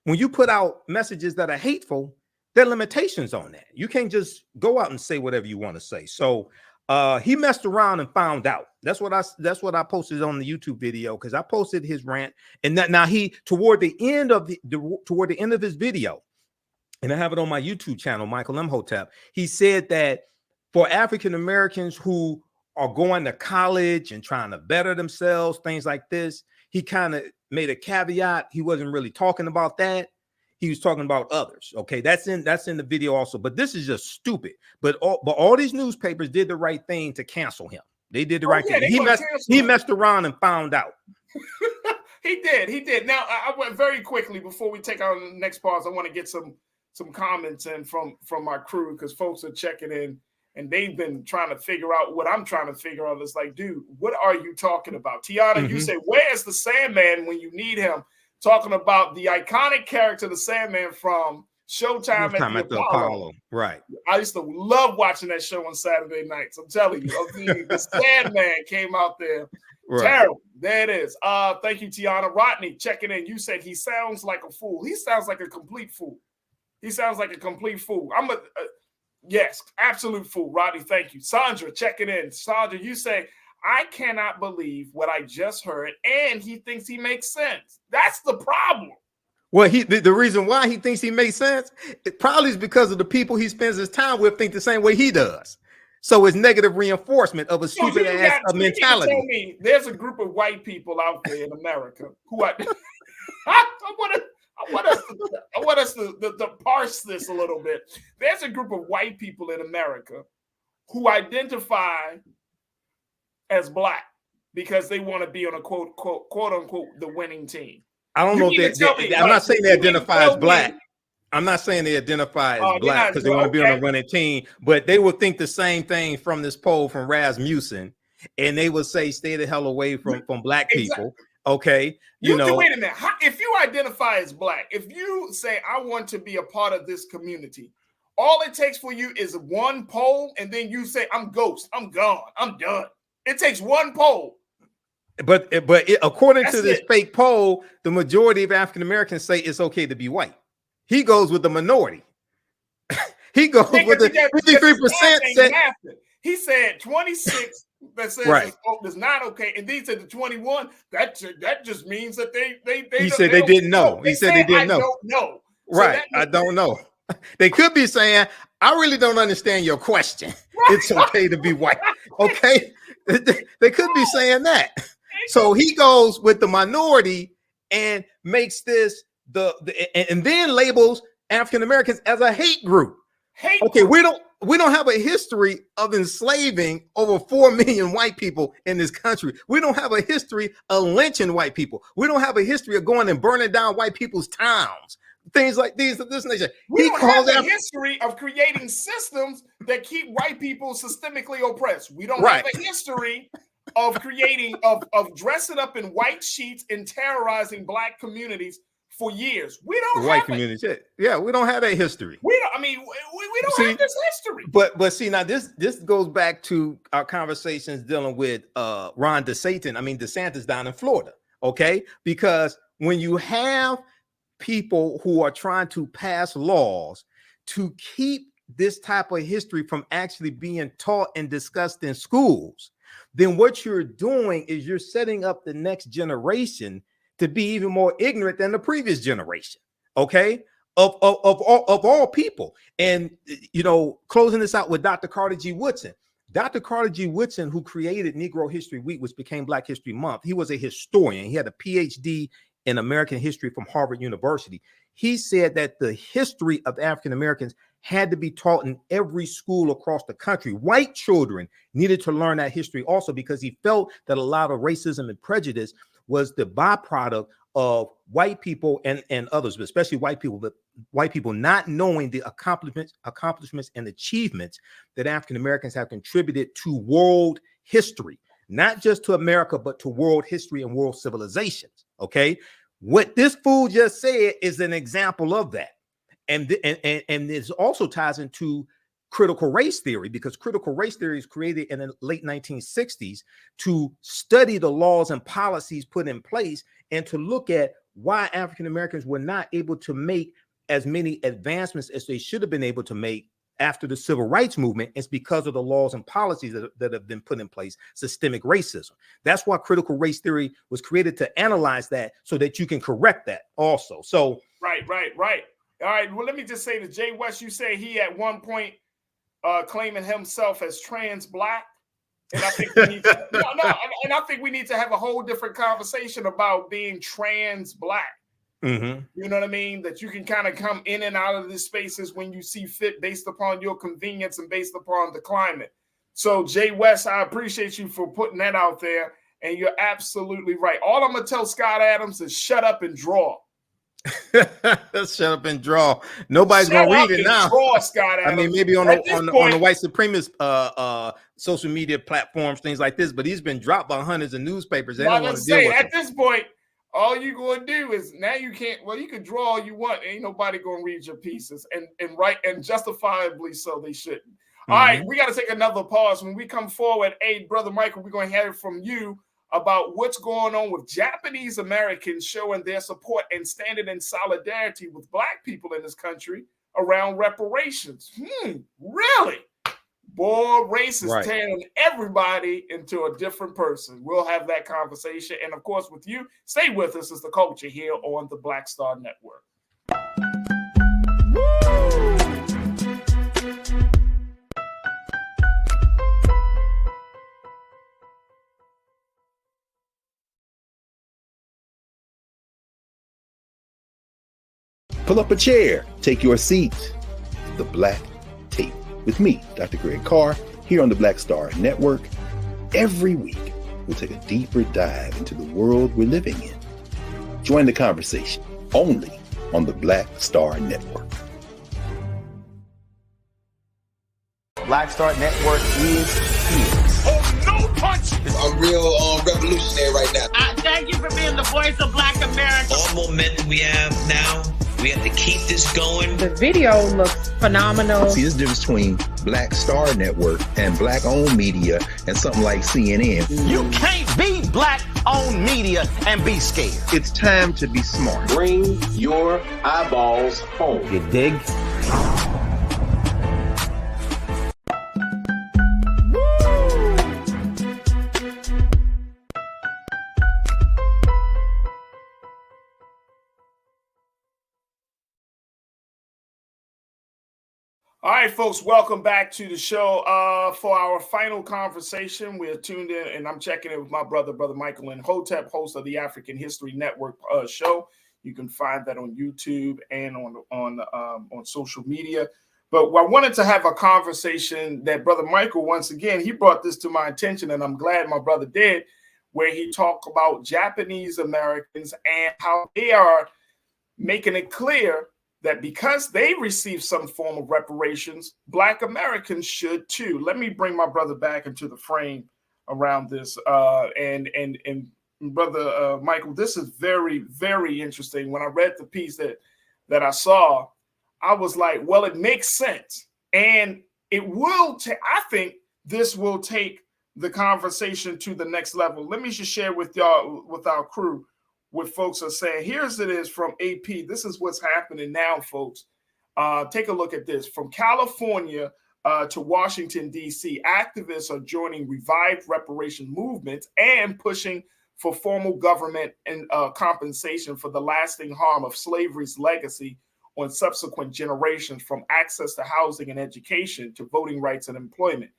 When you put out messages that are hateful, there are limitations on that. You can't just go out and say whatever you want to say. So he messed around and found out. That's what I posted on the YouTube video, because I posted his rant, and that now he toward the end of his video, and I have it on my YouTube channel, Michael Imhotep. He said that for African Americans who are going to college and trying to better themselves, things like this, he kind of made a caveat. He wasn't really talking about that. He was talking about others. Okay, that's in the video also. But this is just stupid. But all these newspapers did the right thing to cancel him. They did the right thing. He messed around and found out. He did. Now, I went very quickly before we take our next pause. I want to get some comments in from my crew, because folks are checking in and they've been trying to figure out what I'm trying to figure out. It's like, dude, what are you talking about? Tiana, you say, where's the Sandman when you need him? Talking about the iconic character, the Sandman from Showtime at the Apollo. Right. I used to love watching that show on Saturday nights. I'm telling you, the Sandman came out there. Right. Terrible. There it is. Thank you, Tiana. Rodney, checking in. You said he sounds like a fool. He sounds like a complete fool. Yes, absolute fool. Rodney, thank you. Sandra, checking in. Sandra, you say, I cannot believe what I just heard, and he thinks he makes sense. That's the problem. Well, the reason why he thinks he makes sense, it probably is because of the people he spends his time with think the same way he does. So it's negative reinforcement of a stupid ass mentality. Tell me, there's a group of white people out there in America who I want us to parse this a little bit. There's a group of white people in America who identify as black because they want to be on a quote unquote the winning team. I don't know if I'm not saying they identify as black. I'm not saying they identify as black because they want to be on a winning team, but they will think the same thing from this poll from Rasmussen, and they will say, stay the hell away from black people. Okay. Wait a minute. If you identify as black, if you say, I want to be a part of this community, all it takes for you is one poll, and then you say, I'm ghost, I'm gone, I'm done. It takes one poll. But according to this fake poll, the majority of African Americans say it's okay to be white. He goes with the minority. He goes with the 53%. He said 26 that says it's not okay, and these said the 21. That just means that they He said they didn't know. He said they didn't know. Don't know. Right. I don't know. They could be saying, I really don't understand your question. Right. It's okay to be white. Okay. They could be saying that. So he goes with the minority and makes this and then labels African Americans as a hate group. We don't have a history of enslaving over 4 million white people in this country. We don't have a history of lynching white people. We don't have a history of going and burning down white people's towns. Things like these of this nature. We don't have a history of creating systems that keep white people systemically oppressed. We don't have a history of creating of dressing up in white sheets and terrorizing black communities for years. We don't white have communities. Yeah, we don't have that history. We don't have this history. But see, now this goes back to our conversations dealing with Ron DeSantis down in Florida. Okay, because when you have people who are trying to pass laws to keep this type of history from actually being taught and discussed in schools, then what you're doing is you're setting up the next generation to be even more ignorant than the previous generation, okay, of all people. And, closing this out with Dr. Carter G. Woodson. Dr. Carter G. Woodson, who created Negro History Week, which became Black History Month, he was a historian. He had a PhD in American history from Harvard University. He said that the history of African Americans had to be taught in every school across the country. White children needed to learn that history also because he felt that a lot of racism and prejudice was the byproduct of white people and others, but especially white people not knowing the accomplishments and achievements that African Americans have contributed to world history, not just to America, but to world history and world civilizations. Okay. What this fool just said is an example of that. And this also ties into critical race theory, because critical race theory is created in the late 1960s to study the laws and policies put in place and to look at why African Americans were not able to make as many advancements as they should have been able to make after the civil rights movement. It's because of the laws and policies that have been put in place, systemic racism. That's why critical race theory was created, to analyze that so that you can correct that also. So right. All right. Well, let me just say to Jay West, you say he at one point claiming himself as trans black. And I think we need to, and I think we need to have a whole different conversation about being trans Black. Mm-hmm. You know what I mean? That you can kind of come in and out of these spaces when you see fit based upon your convenience and based upon the climate. So, Jay West, I appreciate you for putting that out there. And you're absolutely right. All I'm going to tell Scott Adams is shut up and draw. Shut up and draw. Nobody's going to read it now. Draw, Scott Adams. I mean, maybe on the white supremacist social media platforms, things like this, but he's been dropped by hundreds of newspapers. They don't want to deal with at this point, all you're going to do is now you can't, well, you can draw all you want. Ain't nobody going to read your pieces and right, and justifiably so they shouldn't. All right, we got to take another pause. When we come forward, hey, Brother Michael, we're going to hear it from you about what's going on with Japanese Americans showing their support and standing in solidarity with Black people in this country around reparations. Really? Boy, race is tearing everybody into a different person. We'll have that conversation. And of course, with you, stay with us as the culture here on the Black Star Network. Pull up a chair, take your seat. The Black Tape with me, Dr. Greg Carr, here on the Black Star Network. Every week, we'll take a deeper dive into the world we're living in. Join the conversation only on the Black Star Network. Black Star Network is here. Oh, no punch! I'm real revolutionary right now. Thank you for being the voice of Black America. All momentum we have now, we have to keep this going. The video looks phenomenal. See, there's a difference between Black Star Network and Black-owned media and something like CNN. You can't be Black-owned media and be scared. It's time to be smart. Bring your eyeballs home. You dig? All right, folks, welcome back to the show. For our final conversation, we're tuned in, and I'm checking in with my brother Michael and Hotep, host of the African History Network show. You can find that on YouTube and on social media. But I wanted to have a conversation that Brother Michael, once again, he brought this to my attention, and I'm glad my brother did, where he talked about Japanese Americans and how they are making it clear that because they receive some form of reparations, Black Americans should too. Let me bring my brother back into the frame around this. And Brother Michael, this is very, very interesting. When I read the piece that I saw, I was like, well, it makes sense. And it will I think this will take the conversation to the next level. Let me just share with y'all, with our crew, what folks are saying. Here's it is from AP. This is what's happening now, folks. Take a look at this. From California to Washington, D.C., activists are joining revived reparation movements and pushing for formal government and compensation for the lasting harm of slavery's legacy on subsequent generations, from access to housing and education to voting rights and employment.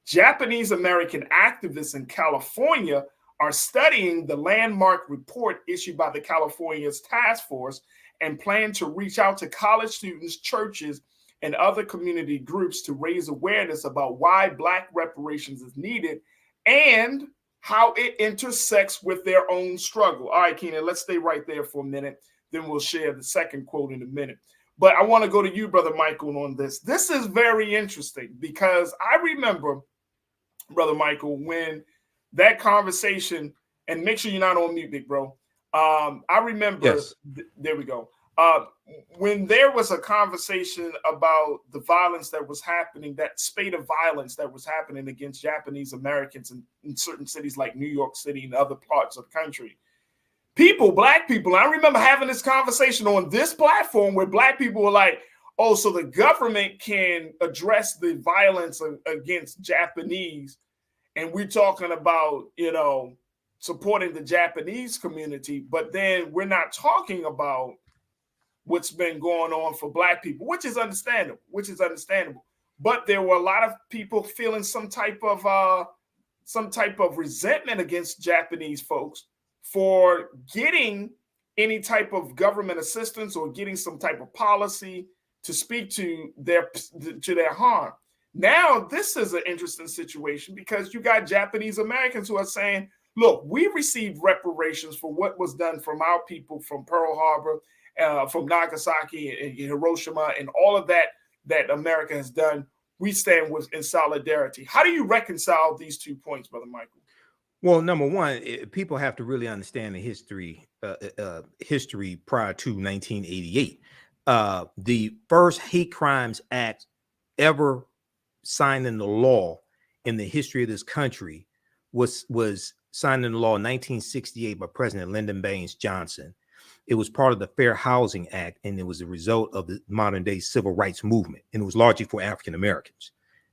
Japanese American activists in California are studying the landmark report issued by the California's task force and plan to reach out to college students, churches, and other community groups to raise awareness about why Black reparations is needed and how it intersects with their own struggle. All right, Keenan, let's stay right there for a minute. Then we'll share the second quote in a minute. But I want to go to you, Brother Michael, on this. This is very interesting because I remember, Brother Michael, when that conversation, and make sure you're not on mute, big bro. I remember, yes. There we go. When there was a conversation about the violence that was happening, that spate of violence that was happening against Japanese Americans in certain cities like New York City and other parts of the country, Black people, I remember having this conversation on this platform where Black people were like, oh, so the government can address the violence against Japanese. And we're talking about, supporting the Japanese community, but then we're not talking about what's been going on for Black people, which is understandable. But there were a lot of people feeling some type of some type of resentment against Japanese folks for getting any type of government assistance or getting some type of policy to speak to their harm. Now, this is an interesting situation because you got Japanese Americans who are saying, look, we received reparations for what was done from our people from Pearl Harbor, from Nagasaki and Hiroshima, and all of that America has done. We stand in solidarity. How do you reconcile these 2 points, Brother Michael? Well, number one, people have to really understand the history prior to 1988. The first hate crimes act ever signed into law in the history of this country was signed into law in 1968 by President Lyndon Baines Johnson. It was part of the Fair Housing Act, and it was a result of the modern day civil rights movement, and it was largely for African Americans.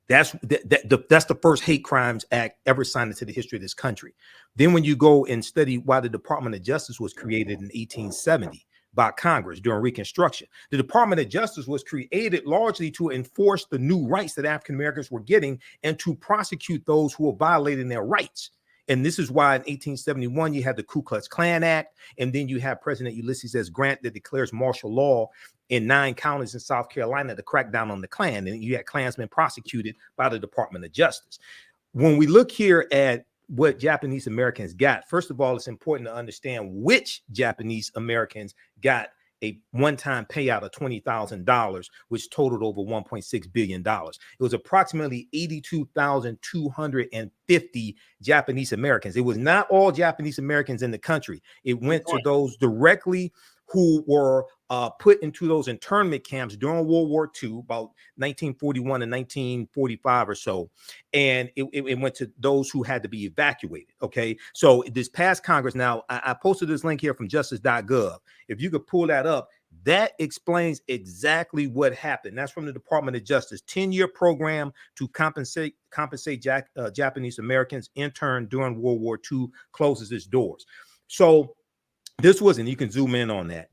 That's the first hate crimes act ever signed into the history of this country. Then when you go and study why the Department of Justice was created in 1870 by Congress during Reconstruction, the Department of Justice was created largely to enforce the new rights that African Americans were getting and to prosecute those who were violating their rights. And this is why in 1871, you had the Ku Klux Klan Act. And then you have President Ulysses S. Grant that declares martial law in 9 counties in South Carolina to crack down on the Klan. And you had Klansmen prosecuted by the Department of Justice. When we look here at what Japanese Americans got, first of all, it's important to understand which Japanese Americans got a one-time payout of $20,000, which totaled over $1.6 billion. It was approximately 82,250 Japanese Americans. It was not all Japanese Americans in the country. It went to those directly who were put into those internment camps during World War II, about 1941 and 1945 or so. And it went to those who had to be evacuated. Okay. So this past Congress, now I posted this link here from justice.gov. If you could pull that up, that explains exactly what happened. That's from the Department of Justice 10-year program to compensate Japanese Americans interned during World War II closes its doors. So this wasn't, you can zoom in on that.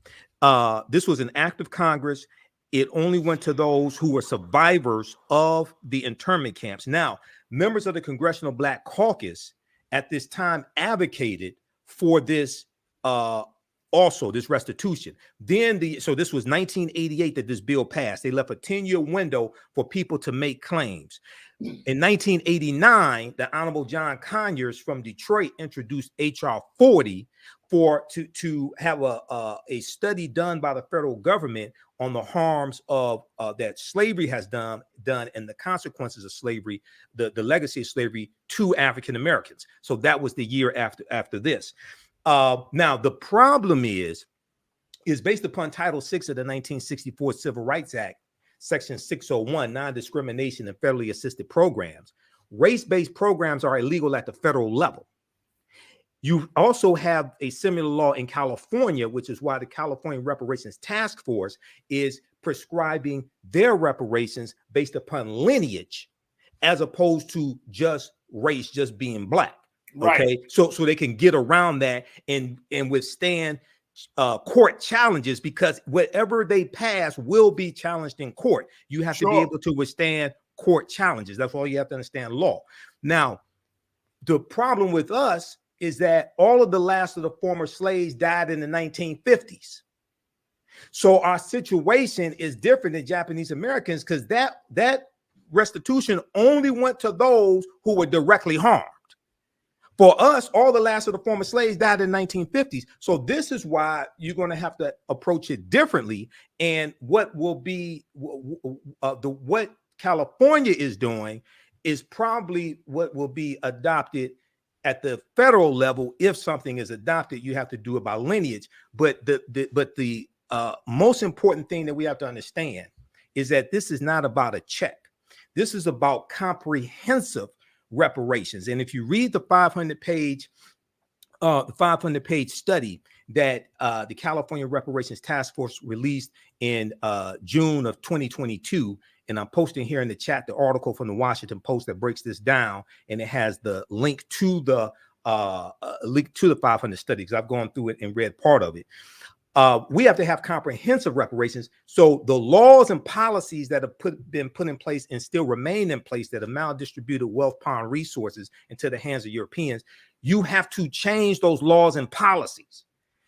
This was an act of Congress. It only went to those who were survivors of the internment camps. Now, members of the Congressional Black Caucus at this time advocated for this also this restitution. Then so this was 1988 that this bill passed. They left a 10-year window for people to make claims. In 1989, the Honorable John Conyers from Detroit introduced H.R. 40 to have a study done by the federal government on the harms of that slavery has done and the consequences of slavery, the legacy of slavery to African Americans. So that was the year after this. Now the problem is based upon Title VI of the 1964 Civil Rights Act, Section 601, non-discrimination and federally assisted programs. Race-based programs are illegal at the federal level. You also have a similar law in California, which is why the California Reparations Task Force is prescribing their reparations based upon lineage, as opposed to just race, just being black. Okay, right. So they can get around that and withstand court challenges, because whatever they pass will be challenged in court. You have to be able to withstand court challenges. That's all you have to understand law. Now, the problem with us is that all of the last of the former slaves died in the 1950s. So our situation is different than Japanese Americans, because that restitution only went to those who were directly harmed. For us, all the last of the former slaves died in the 1950s. So this is why you're going to have to approach it differently. And what will be what California is doing is probably what will be adopted at the federal level. If something is adopted, you have to do it by lineage. But the most important thing that we have to understand is that this is not about a check. This is about comprehensive reparations. And if you read the 500-page study that the California Reparations Task Force released in June of 2022, and I'm posting here in the chat the article from the Washington Post that breaks this down, and it has the link to the 500 study, because I've gone through it and read part of it. We have to have comprehensive reparations. So the laws and policies that have been put in place and still remain in place that have maldistributed wealth, power, and resources into the hands of Europeans, you have to change those laws and policies.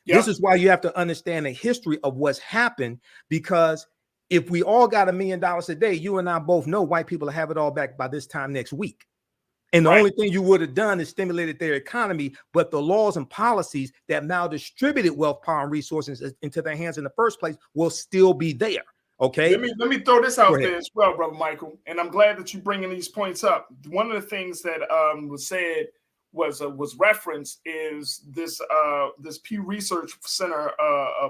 Yep. This is why you have to understand the history of what's happened, because if we all got $1 million a day, you and I both know white people will have it all back by this time next week. And the only thing you would have done is stimulated their economy, but the laws and policies that maldistributed wealth, power, and resources into their hands in the first place will still be there. Okay. Let me throw this out there as well, Brother Michael. And I'm glad that you're bringing these points up. One of the things that was said was referenced is this Pew Research Center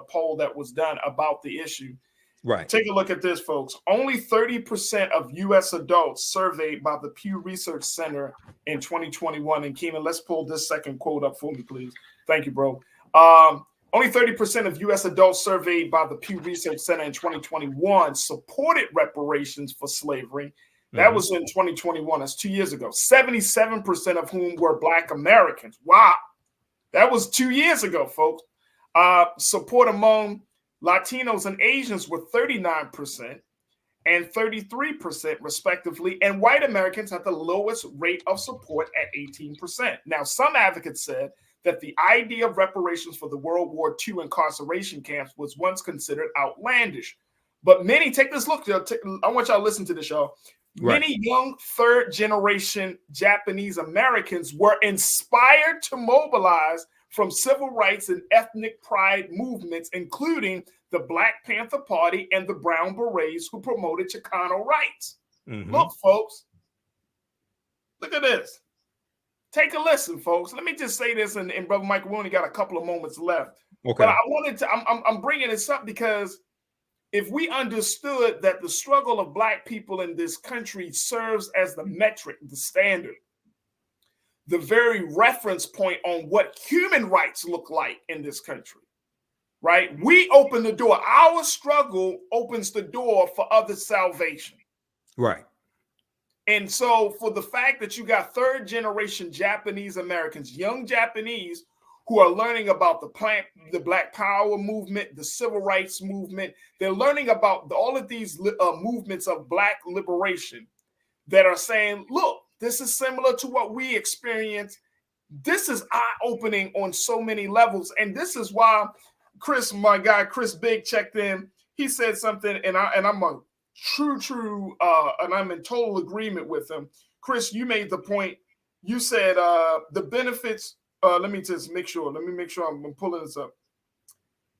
poll that was done about the issue. Right. Take a look at this, folks. Only 30% of U.S. adults surveyed by the Pew Research Center in 2021. And Keenan, let's pull this second quote up for me, please. Thank you, bro. Only 30% of U.S. adults surveyed by the Pew Research Center in 2021 supported reparations for slavery. That was in 2021. That's 2 years ago. 77% of whom were Black Americans. Wow. That was 2 years ago, folks. Support among Latinos and Asians were 39% and 33% respectively, and white Americans had the lowest rate of support at 18%. Now, some advocates said that the idea of reparations for the World War II incarceration camps was once considered outlandish. But many, take this look, I want y'all to listen to this, y'all. Right. Many young third-generation Japanese Americans were inspired to mobilize from civil rights and ethnic pride movements, including the Black Panther Party and the Brown Berets, who promoted Chicano rights. Look, folks, look at this. Take a listen, folks. Let me just say this, and Brother Michael, we only got a couple of moments left. Okay. But I wanted to, I'm bringing this up because if we understood that the struggle of Black people in this country serves as the metric, the standard, the very reference point on what human rights look like in this country, right? We open the door. Our struggle opens the door for other salvation. Right. And so for the fact that you got third generation Japanese Americans, young Japanese who are learning about the Black Power movement, the Civil Rights movement, they're learning about all of these movements of Black liberation that are saying, look, this is similar to what we experience. This is eye-opening on so many levels. And this is why Chris, my guy, Chris Big checked in. He said something, and I'm a true, and I'm in total agreement with him. Chris, you made the point. You said the benefits, let me just make sure. Let me make sure I'm pulling this up.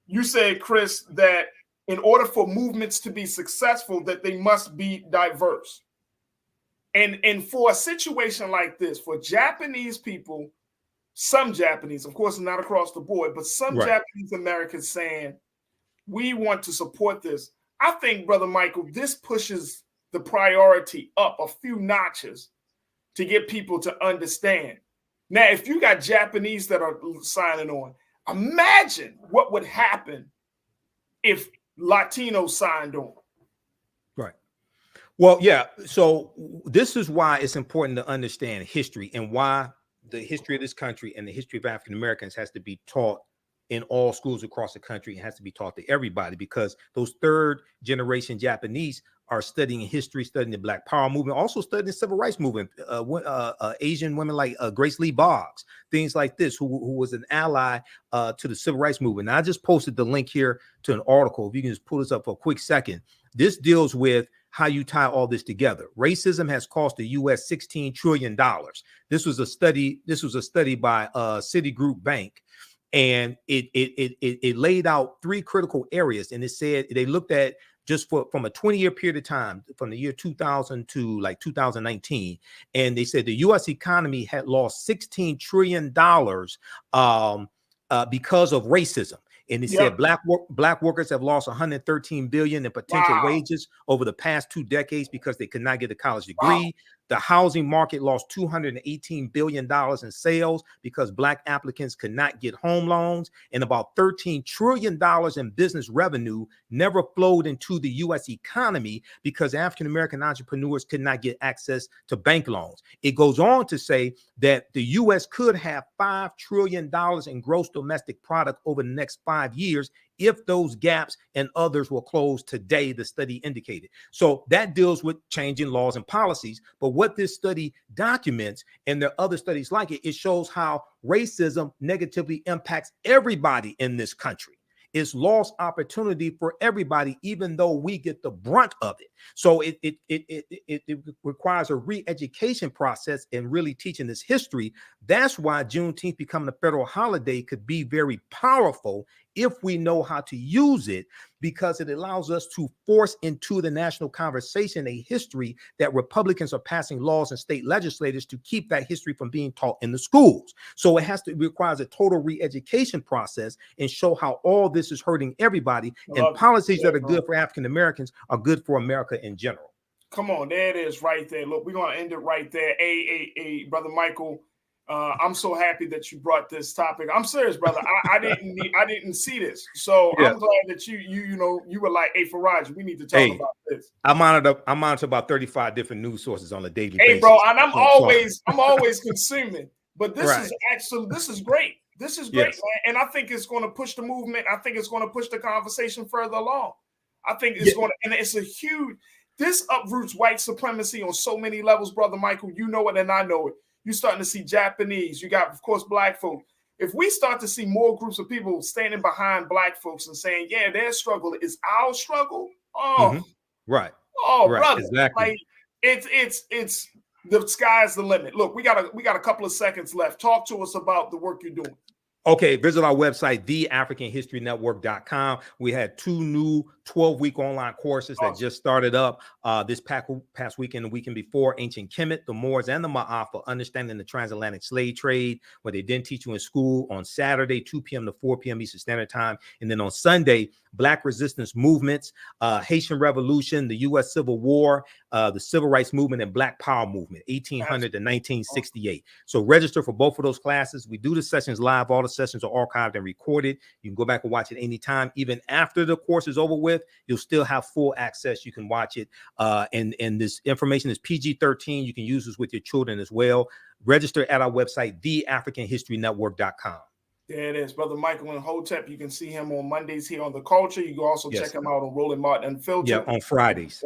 You said, Chris, that in order for movements to be successful, that they must be diverse. And for a situation like this, for Japanese people, some Japanese, of course, not across the board, but some Japanese Americans saying, we want to support this. I think, Brother Michael, this pushes the priority up a few notches to get people to understand. Now, if you got Japanese that are signing on, imagine what would happen if Latinos signed on. Right. Well, yeah. So this is why it's important to understand history and why the history of this country and the history of African Americans has to be taught in all schools across the country. It has to be taught to everybody, because those third generation Japanese are studying history, studying the Black Power movement, also studying the Civil Rights movement. Asian women like Grace Lee Boggs, things like this, who was an ally to the Civil Rights movement. Now, I just posted the link here to an article. If you can just pull this up for a quick second. This deals with how you tie all this together. Racism has cost the U.S. $16 trillion. This was a study by Citigroup Bank. And it laid out three critical areas. And it said they looked at just from a 20-year period of time, from the year 2000 to like 2019. And they said the U.S. economy had lost $16 trillion because of racism. And they said black workers have lost $113 billion in potential wages over the past 2 decades because they could not get a college degree. The housing market lost $218 billion in sales because Black applicants could not get home loans, and about $13 trillion in business revenue never flowed into the U.S. economy because African-American entrepreneurs could not get access to bank loans. It goes on to say that the U.S. could have $5 trillion in gross domestic product over the next 5 years if those gaps and others were closed today, the study indicated. So that deals with changing laws and policies. But what this study documents, and there are other studies like it, it shows how racism negatively impacts everybody in this country. It's lost opportunity for everybody, even though we get the brunt of it. So it requires a re-education process and really teaching this history. That's why Juneteenth becoming a federal holiday could be very powerful if we know how to use it, because it allows us to force into the national conversation a history that Republicans are passing laws and state legislators to keep that history from being taught in the schools. So it requires a total re-education process and show how all this is hurting everybody, and policies that are good for African Americans are good for America in general. Come on, there it is right there. Look, we're going to end it right there. Hey, Brother Michael, I'm so happy that you brought this topic. I'm serious, brother. I didn't see this, so yeah. I'm glad that you were like, hey, Farajii, we need to talk about this. I monitor about 35 different news sources on a daily basis. Hey, bro, and I'm always consuming. But this is great. This is great, man. And I think it's going to push the movement. I think it's going to push the conversation further along. I think it's going to, and it's a huge. This uproots white supremacy on so many levels, brother Michael. You know it, and I know it. You're starting to see Japanese. You got, of course, black folk. If we start to see more groups of people standing behind black folks and saying, yeah, their struggle is our struggle. Oh, right. Oh, right. Brother. Exactly. Like it's the sky's the limit. Look, we got a couple of seconds left. Talk to us about the work you're doing. Okay, visit our website, theafricanhistorynetwork.com. We had 2 new 12-week online courses that just started up this past weekend, the weekend before. Ancient Kemet, the Moors, and the Ma'af for understanding the transatlantic slave trade, what they didn't teach you in school, on Saturday, 2 p.m. to 4 p.m. Eastern Standard Time. And then on Sunday, Black resistance movements, Haitian Revolution, the U.S. Civil War, the Civil Rights Movement, and Black Power Movement, 1800 to 1968. So register for both of those classes. We do the sessions live. All the sessions are archived and recorded. You can go back and watch it anytime. Even after the course is over with, you'll still have full access. You can watch it. And this information is PG-13. You can use this with your children as well. Register at our website, theafricanhistorynetwork.com. There it is, Brother Michael and Hotep. You can see him on Mondays here on The Culture. You can also check him out on Roland Martin Unfiltered. Yeah, on Fridays.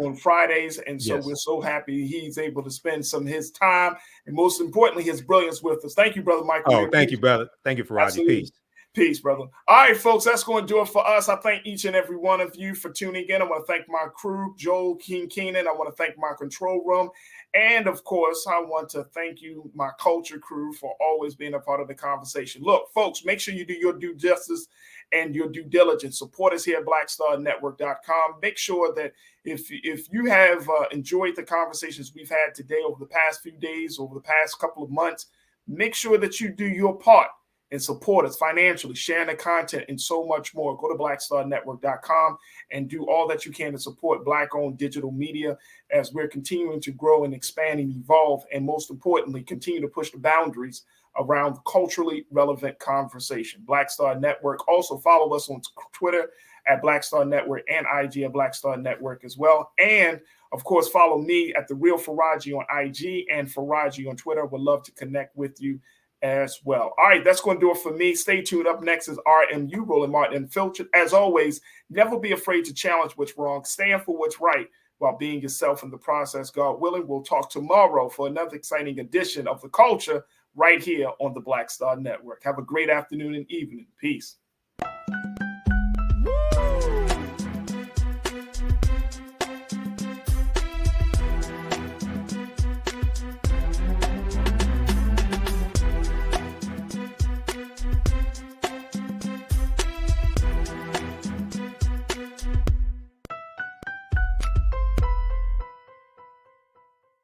And so we're so happy he's able to spend some of his time and most importantly, his brilliance with us. Thank you, Brother Michael. Oh, thank you, brother. Thank you, Farajii. Peace. Peace, brother. All right, folks, that's going to do it for us. I thank each and every one of you for tuning in. I want to thank my crew, Joel Keenan. I want to thank my control room. And, of course, I want to thank you, my culture crew, for always being a part of the conversation. Look, folks, make sure you do your due justice and your due diligence. Support us here at blackstarnetwork.com. Make sure that if you have enjoyed the conversations we've had today over the past few days, over the past couple of months, make sure that you do your part and support us financially, sharing the content, and so much more. Go to blackstarnetwork.com and do all that you can to support Black-owned digital media as we're continuing to grow and expand and evolve, and most importantly, continue to push the boundaries around culturally relevant conversation. Black Star Network. Also follow us on Twitter at Black Star Network and IG at Black Star Network as well. And, of course, follow me at The Real Farajii on IG and Farajii on Twitter. Would love to connect with you as well. All right, that's going to do it for me. Stay tuned. Up next is RMU, Roland Martin Unfiltered. As always, never be afraid to challenge what's wrong. Stand for what's right while being yourself in the process. God willing, we'll talk tomorrow for another exciting edition of The Culture right here on the Black Star Network. Have a great afternoon and evening. Peace.